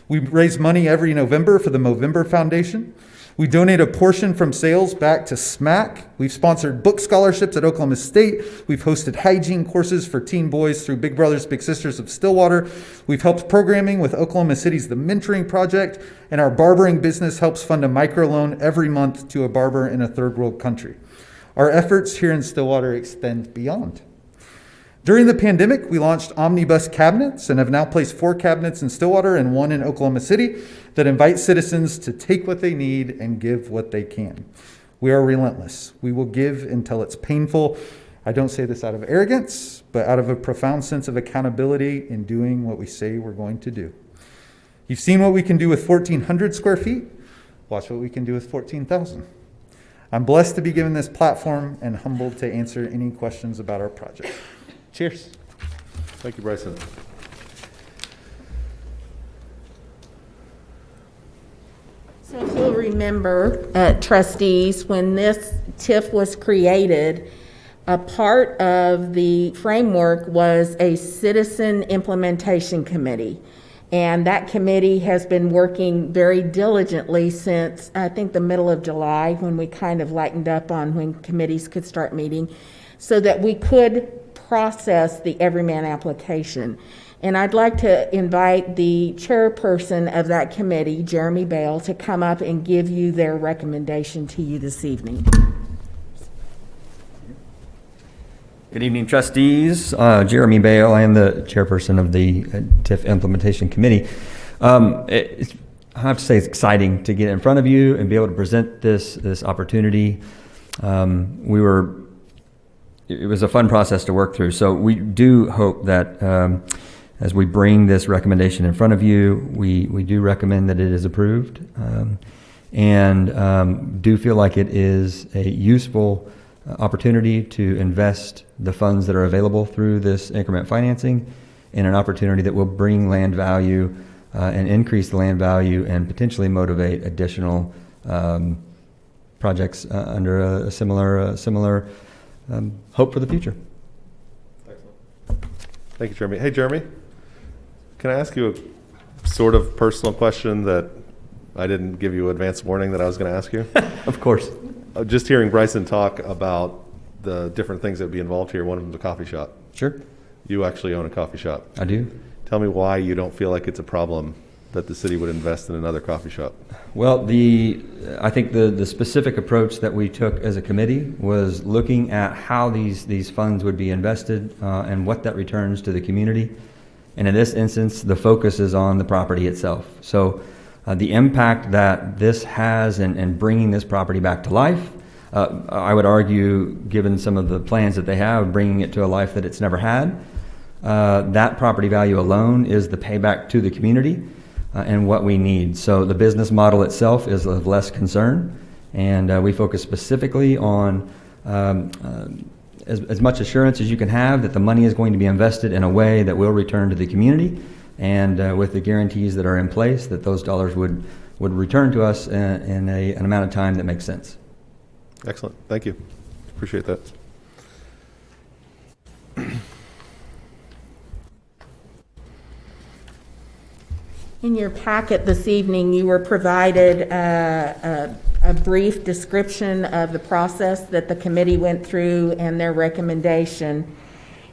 We raise money every November for the Movember Foundation. We donate a portion from sales back to SMAC. We've sponsored book scholarships at Oklahoma State. We've hosted hygiene courses for teen boys through Big Brothers Big Sisters of Stillwater. We've helped programming with Oklahoma City's The Mentoring Project, and our barbering business helps fund a microloan every month to a barber in a third world country. Our efforts here in Stillwater extend beyond. During the pandemic, we launched omnibus cabinets and have now placed 4 cabinets in Stillwater and 1 in Oklahoma City that invite citizens to take what they need and give what they can. We are relentless. We will give until it's painful. I don't say this out of arrogance, but out of a profound sense of accountability in doing what we say we're going to do. You've seen what we can do with 1,400 square feet. Watch what we can do with 14,000. I'm blessed to be given this platform and humbled to answer any questions about our project. Cheers. Thank you, Bryson. So if you'll remember, trustees, when this TIF was created, a part of the framework was a Citizen Implementation Committee. And that committee has been working very diligently since, I think, the middle of July, when we kind of lightened up on when committees could start meeting, so that we could process the Everyman application. And I'd like to invite the chairperson of that committee, Jeremy Bale, to come up and give you their recommendation to you this evening. Good evening, trustees. Jeremy Bale. I am the chairperson of the Tif Implementation Committee. I have to say it's exciting to get in front of you and be able to present this opportunity. It was a fun process to work through. So we do hope that as we bring this recommendation in front of you, we do recommend that it is approved, and do feel like it is a useful opportunity to invest the funds that are available through this increment financing in an opportunity that will bring land value and increase the land value and potentially motivate additional projects under a similar hope for the future. Excellent. Thank you, Jeremy. Hey, Jeremy, can I ask you a sort of personal question that I didn't give you advance warning that I was going to ask you? Of course. Just hearing Bryson talk about the different things that would be involved here, one of them is a coffee shop. Sure. You actually own a coffee shop. I do. Tell me why you don't feel like it's a problem that the city would invest in another coffee shop. Well, I think the specific approach that we took as a committee was looking at how these funds would be invested and what that returns to the community. And in this instance, the focus is on the property itself. So the impact that this has in bringing this property back to life, I would argue, given some of the plans that they have, bringing it to a life that it's never had, that property value alone is the payback to the community and what we need. So the business model itself is of less concern, and we focus specifically on as much assurance as you can have that the money is going to be invested in a way that will return to the community, and with the guarantees that are in place, that those dollars would return to us in an amount of time that makes sense. Excellent. Thank you. Appreciate that. In your packet this evening, you were provided a brief description of the process that the committee went through and their recommendation.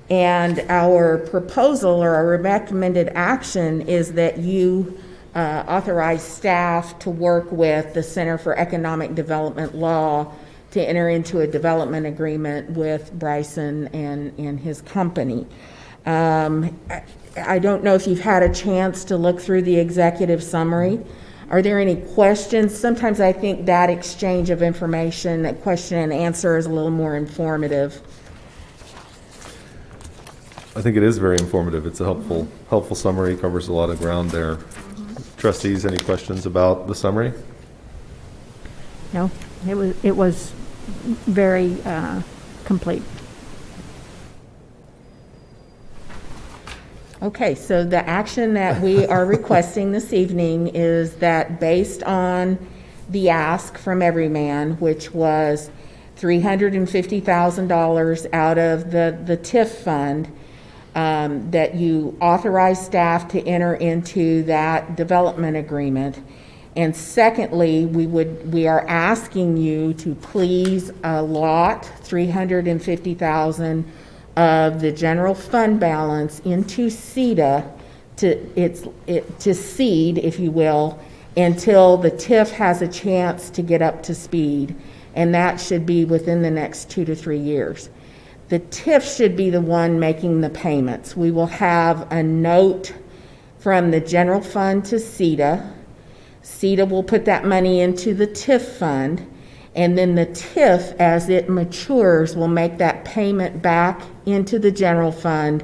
And our proposal, or our recommended action, is that you authorize staff to work with the Center for Economic Development Law to enter into a development agreement with Bryson and his company. I don't know if you've had a chance to look through the executive summary, Are there any questions? Sometimes I think that exchange of information, that question and answer, is a little more informative. I think it is very informative. It's a helpful summary, covers a lot of ground there. Trustees, any questions about the summary? No, it was very complete. Okay, so the action that we are requesting this evening is that based on the ask from Everyman, which was $350,000 out of the TIF fund, that you authorize staff to enter into that development agreement. And secondly, we are asking you to please allot $350,000 of the general fund balance into CEDA to seed, if you will, until the TIF has a chance to get up to speed, and that should be within the next 2 to 3 years. The TIF should be the one making the payments. We will have a note from the general fund to CEDA. CEDA will put that money into the TIF fund, and then the TIF, as it matures, will make that payment back into the general fund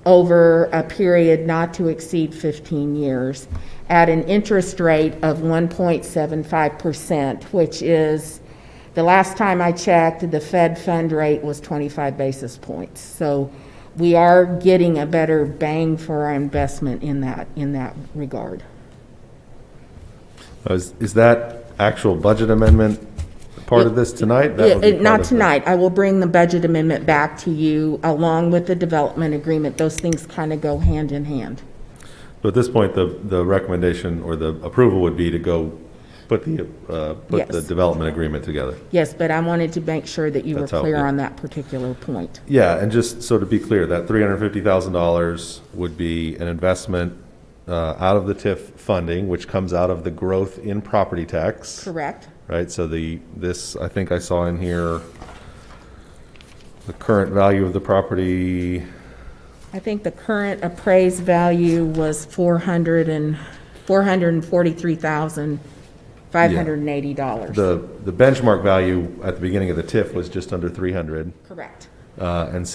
over a period not to exceed 15 years at an interest rate of 1.75%, which is, the last time I checked, the Fed fund rate was 25 basis points. So we are getting a better bang for our investment in that regard. Is that actual budget amendment part of this tonight? Not tonight. I will bring the budget amendment back to you along with the development agreement. Those things kind of go hand in hand. So at this point, the recommendation or the approval would be to go put the development agreement together. Yes, but I wanted to make sure that you were clear on that particular point. Yeah, and just so to be clear, that $350,000 would be an investment out of the TIF funding, which comes out of the growth in property tax. Correct. Right, so this, I think I saw in here, the current value of the property. I think the current appraised value was $443,580. The benchmark value at the beginning of the TIF was just under 300. Correct. And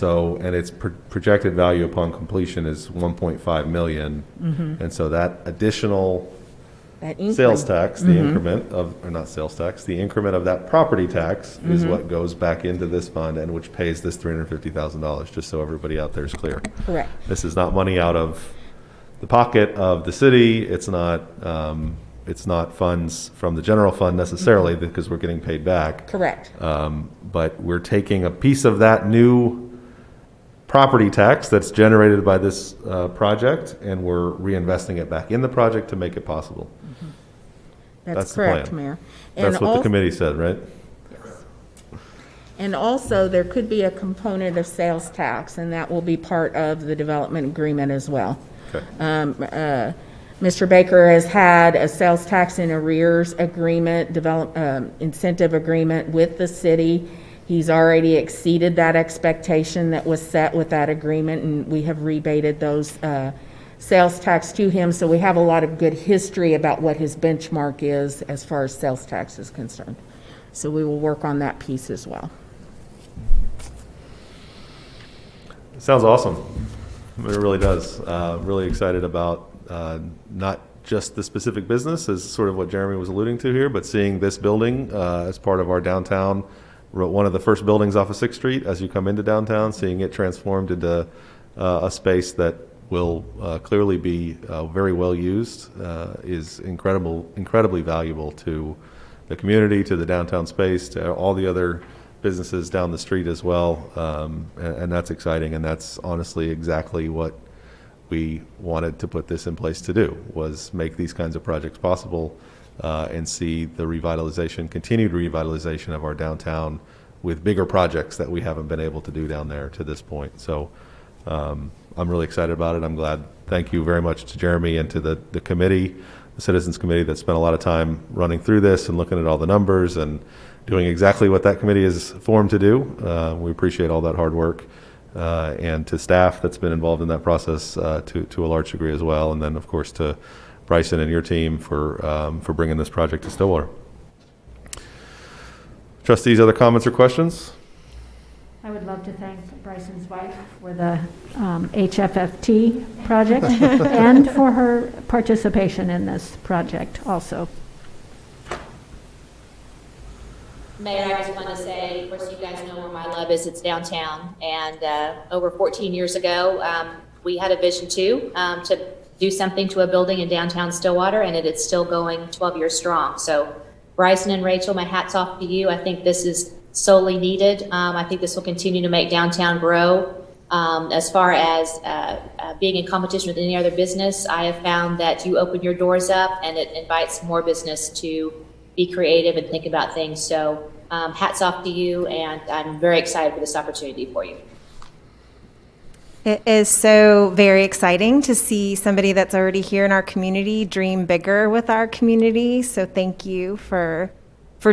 its projected value upon completion is 1.5 million. Mm-hmm. And so that additional sales tax, the increment of, or not sales tax, the increment of that property tax is what goes back into this fund and which pays this $350,000, just so everybody out there is clear. Correct. This is not money out of the pocket of the city. It's not funds from the general fund necessarily because we're getting paid back. Correct. But we're taking a piece of that new property tax that's generated by this project, and we're reinvesting it back in the project to make it possible. That's the correct, plan. Mayor. That's what the committee said, right? Yes. And also, there could be a component of sales tax, and that will be part of the development agreement as well. Okay. Mr. Baker has had a sales tax in arrears agreement, incentive agreement with the city. He's already exceeded that expectation that was set with that agreement, and we have rebated those sales tax to him. So we have a lot of good history about what his benchmark is as far as sales tax is concerned. So we will work on that piece as well. Sounds awesome. It really does. Really excited about not just the specific business, as sort of what Jeremy was alluding to here, but seeing this building as part of our downtown, one of the first buildings off of 6th Street as you come into downtown, seeing it transformed into a space that will clearly be very well used is incredibly valuable to the community, to the downtown space, to all the other businesses down the street as well. And that's exciting, and that's honestly exactly what we wanted to put this in place to do, was make these kinds of projects possible and see the continued revitalization of our downtown with bigger projects that we haven't been able to do down there to this point. So I'm really excited about it. I'm glad. Thank you very much to Jeremy and to the committee, the Citizens Committee, that spent a lot of time running through this and looking at all the numbers and doing exactly what that committee is formed to do. We appreciate all that hard work. And to staff that's been involved in that process to a large degree as well. And then, of course, to Bryson and your team for bringing this project to Stillwater. Trustees, other comments or questions? I would love to thank Bryson's wife for the HFFT project and for her participation in this project also. Mayor, I just want to say, of course, you guys know where my love is. It's downtown. And over 14 years ago, we had a vision too, to do something to a building in downtown Stillwater, and it is still going 12 years strong. So Bryson and Rachel, my hat's off to you. I think this is solely needed. I think this will continue to make downtown grow. As far as being in competition with any other business, I have found that you open your doors up and it invites more business to be creative and think about things. So hats off to you, and I'm very excited for this opportunity for you. It is so very exciting to see somebody that's already here in our community dream bigger with our community. So thank you for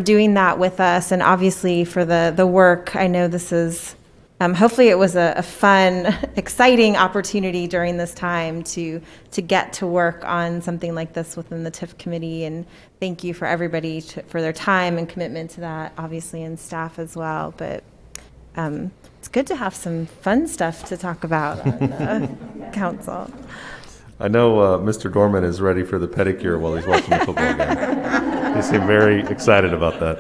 doing that with us, and obviously for the work. I know this is, hopefully it was a fun, exciting opportunity during this time to get to work on something like this within the TIF committee. And thank you for everybody for their time and commitment to that, obviously, and staff as well. But it's good to have some fun stuff to talk about on council. I know Mr. Dorman is ready for the pedicure while he's watching the football game. He seemed very excited about that.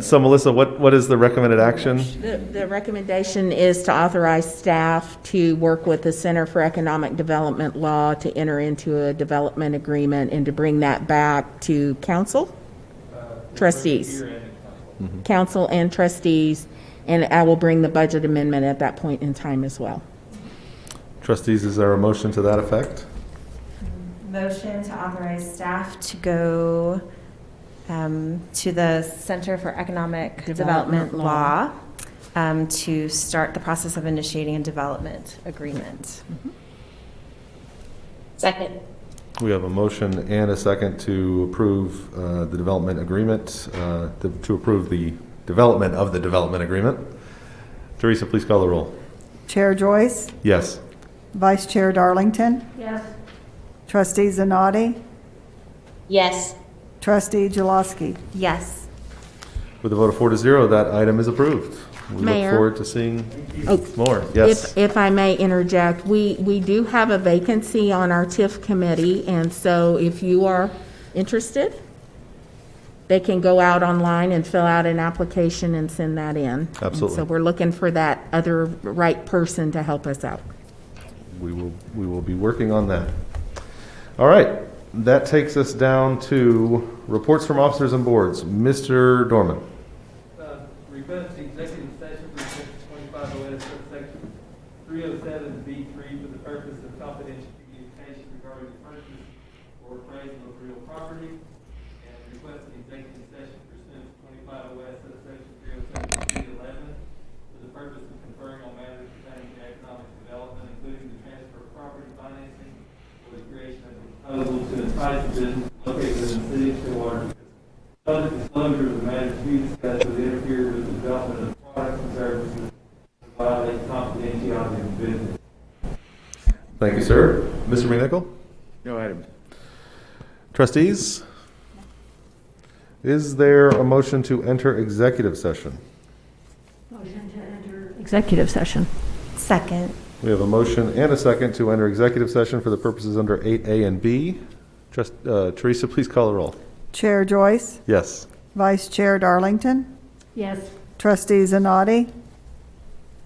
So Melissa, what is the recommended action? The recommendation is to authorize staff to work with the Center for Economic Development Law to enter into a development agreement and to bring that back to council, trustees, council and trustees, and I will bring the budget amendment at that point in time as well. Trustees, is there a motion to that effect? Motion to authorize staff to go to the Center for Economic Development Law to start the process of initiating a development agreement. Second. We have a motion and a second to approve the development agreement, to approve the development of the development agreement. Teresa, please call the roll. Chair Joyce, Yes. Vice Chair Darlington, Yes. Trustee Zanotti, Yes. Trustee Jaloski. Yes. With a vote of 4 to 0, that item is approved. We Mayor. look forward to seeing Oh, more. Yes. If I may interject, we do have a vacancy on our TIF committee, and so if you are interested, they can go out online and fill out an application and send that in. Absolutely. And so we're looking for that other right person to help us out. We will be working on that. All right. That takes us down to reports from officers and boards. Mr. Dorman. Request executive session for section 25 OS subsection 307B3 for the purpose of confidential communication regarding the purchase or appraisal of real property, and request an executive session pursuant to 25 OS subsection 307B11 for the purpose of conferring on matters pertaining to economic development, including the transfer of property financing or the creation of a proposal to entice a business located within the city of Stillwater. Public disclosure of the matters to be discussed would interfere with the development of products and services and violate confidentiality of the business. Thank you, sir. Mr. McNichol? No items. Trustees? Is there a motion to enter executive session? Motion to enter executive session. Second. We have a motion and a second to enter executive session for the purposes under 8A and B. Teresa, please call the roll. Chair Joyce, Yes. Vice Chair Darlington, Yes. Trustee Zanotti,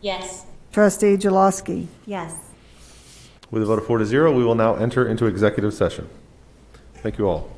Yes. Trustee Jaloski. Yes. With a vote of 4 to 0, we will now enter into executive session. Thank you all.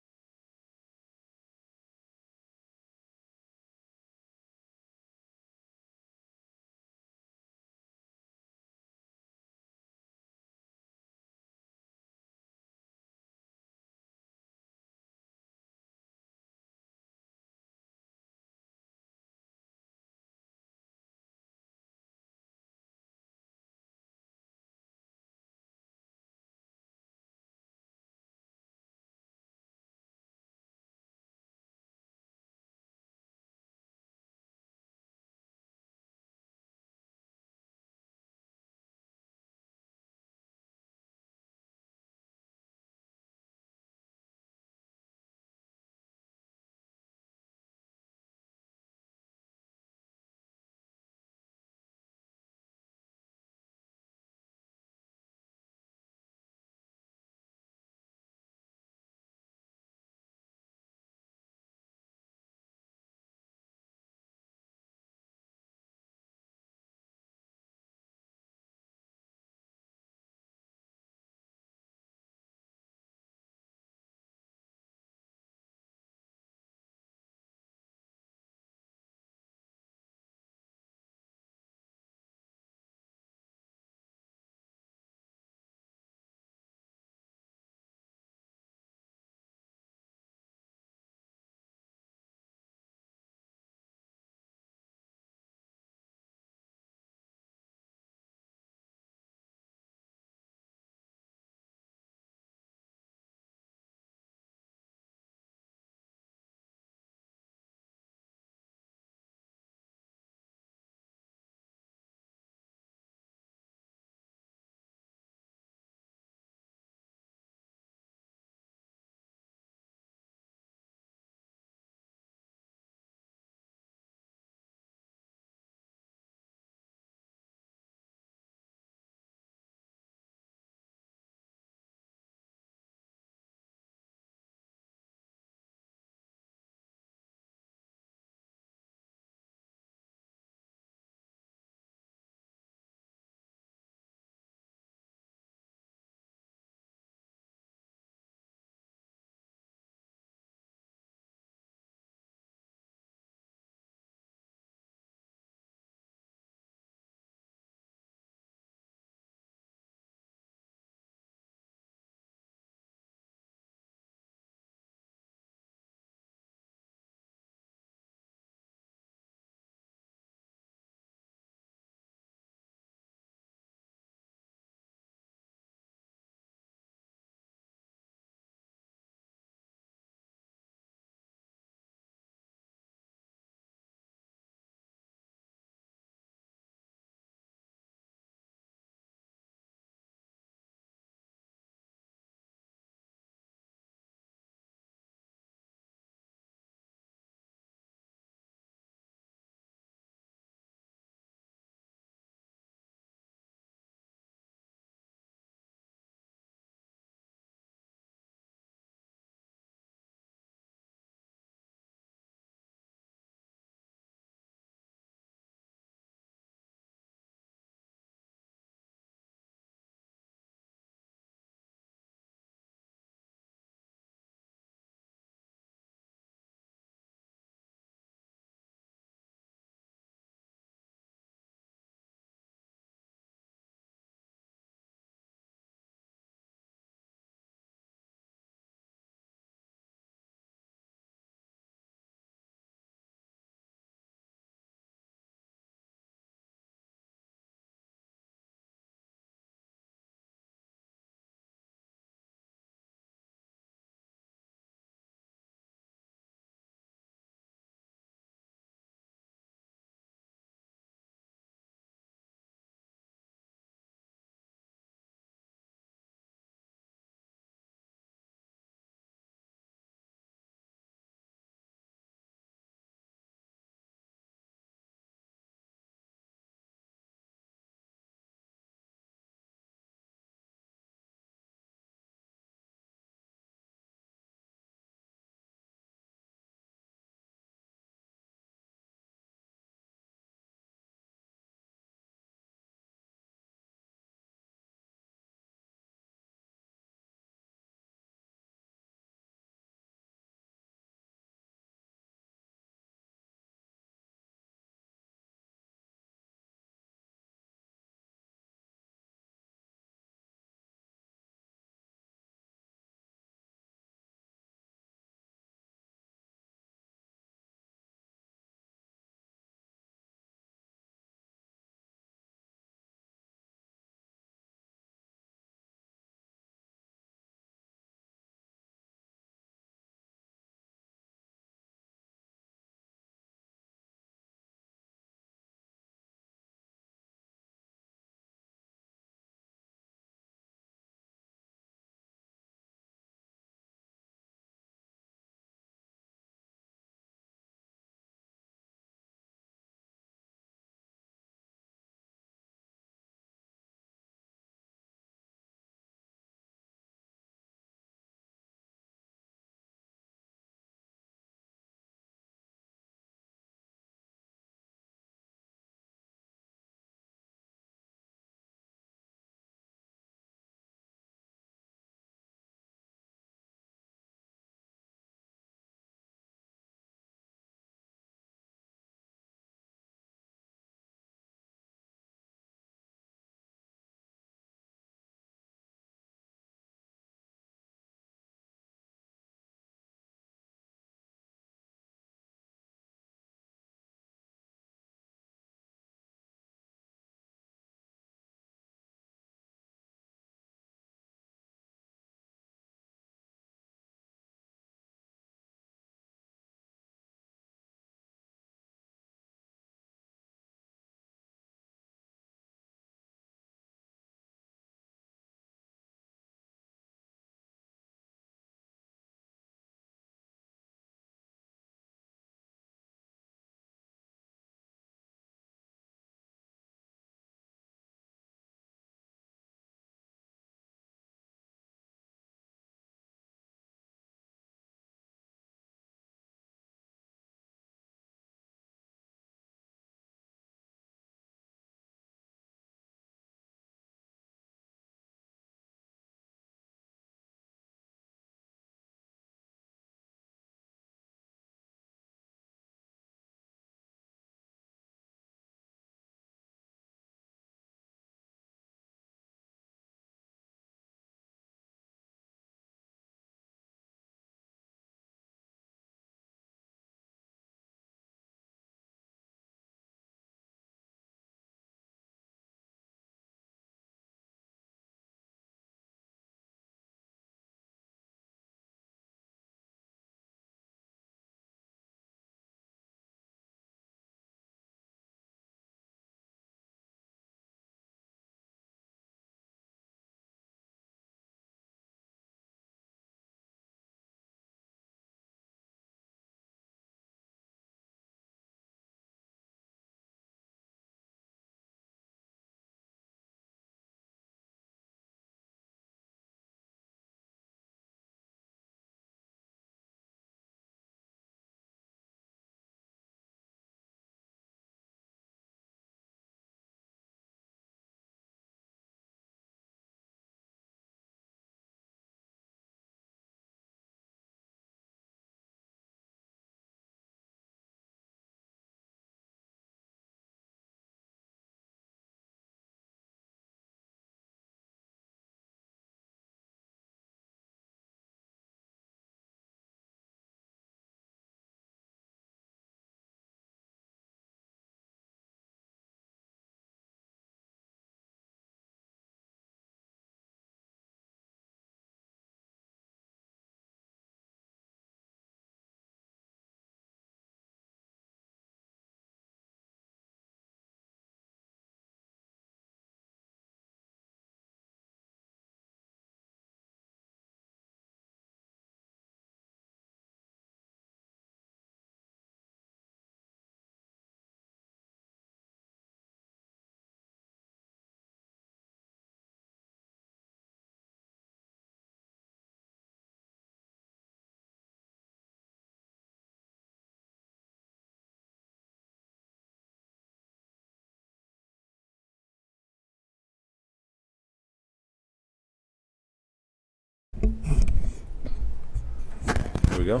we go.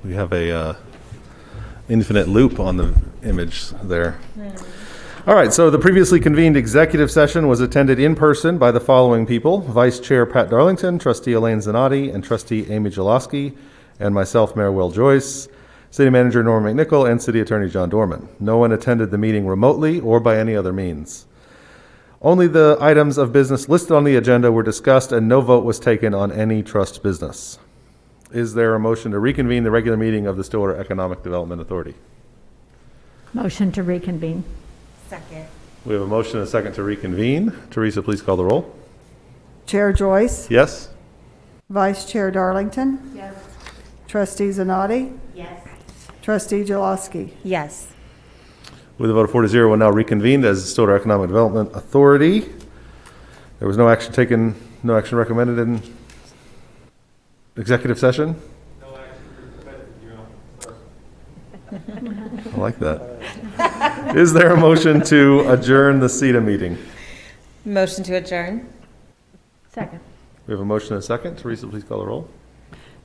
We have a infinite loop on the image there. All right, so the previously convened executive session was attended in person by the following people: Vice Chair Pat Darlington, Trustee Elaine Zanotti, and Trustee Amy Jaloski, and myself, Mayor Will Joyce, City Manager Norman McNichol, and City Attorney John Dorman. No one attended the meeting remotely or by any other means. Only the items of business listed on the agenda were discussed, and no vote was taken on any trust business. Is there a motion to reconvene the regular meeting of the Stillwater Economic Development Authority? Motion to reconvene. Second. We have a motion and a second to reconvene. Teresa, please call the roll. Chair Joyce? Yes? Vice Chair Darlington? Yes. Trustee Zanotti? Yes. Trustee Jaloski? Yes. With a vote of 4-0, we'll now reconvene as the Stillwater Economic Development Authority. There was no action taken, no action recommended in executive session? No action requested, Your Honor. I like that. Is there a motion to adjourn the CETA meeting? Motion to adjourn. Second. We have a motion and a second. Teresa, please call the roll.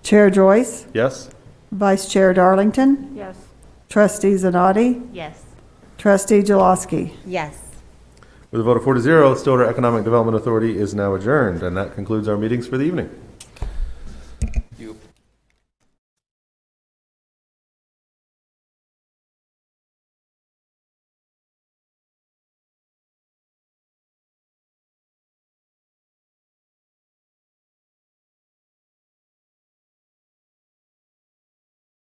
Chair Joyce? Yes? Vice Chair Darlington? Yes. Trustee Zanotti? Yes. Trustee Jaloski? Yes. With a vote of 4-0, the Stillwater Economic Development Authority is now adjourned, and that concludes our meetings for the evening.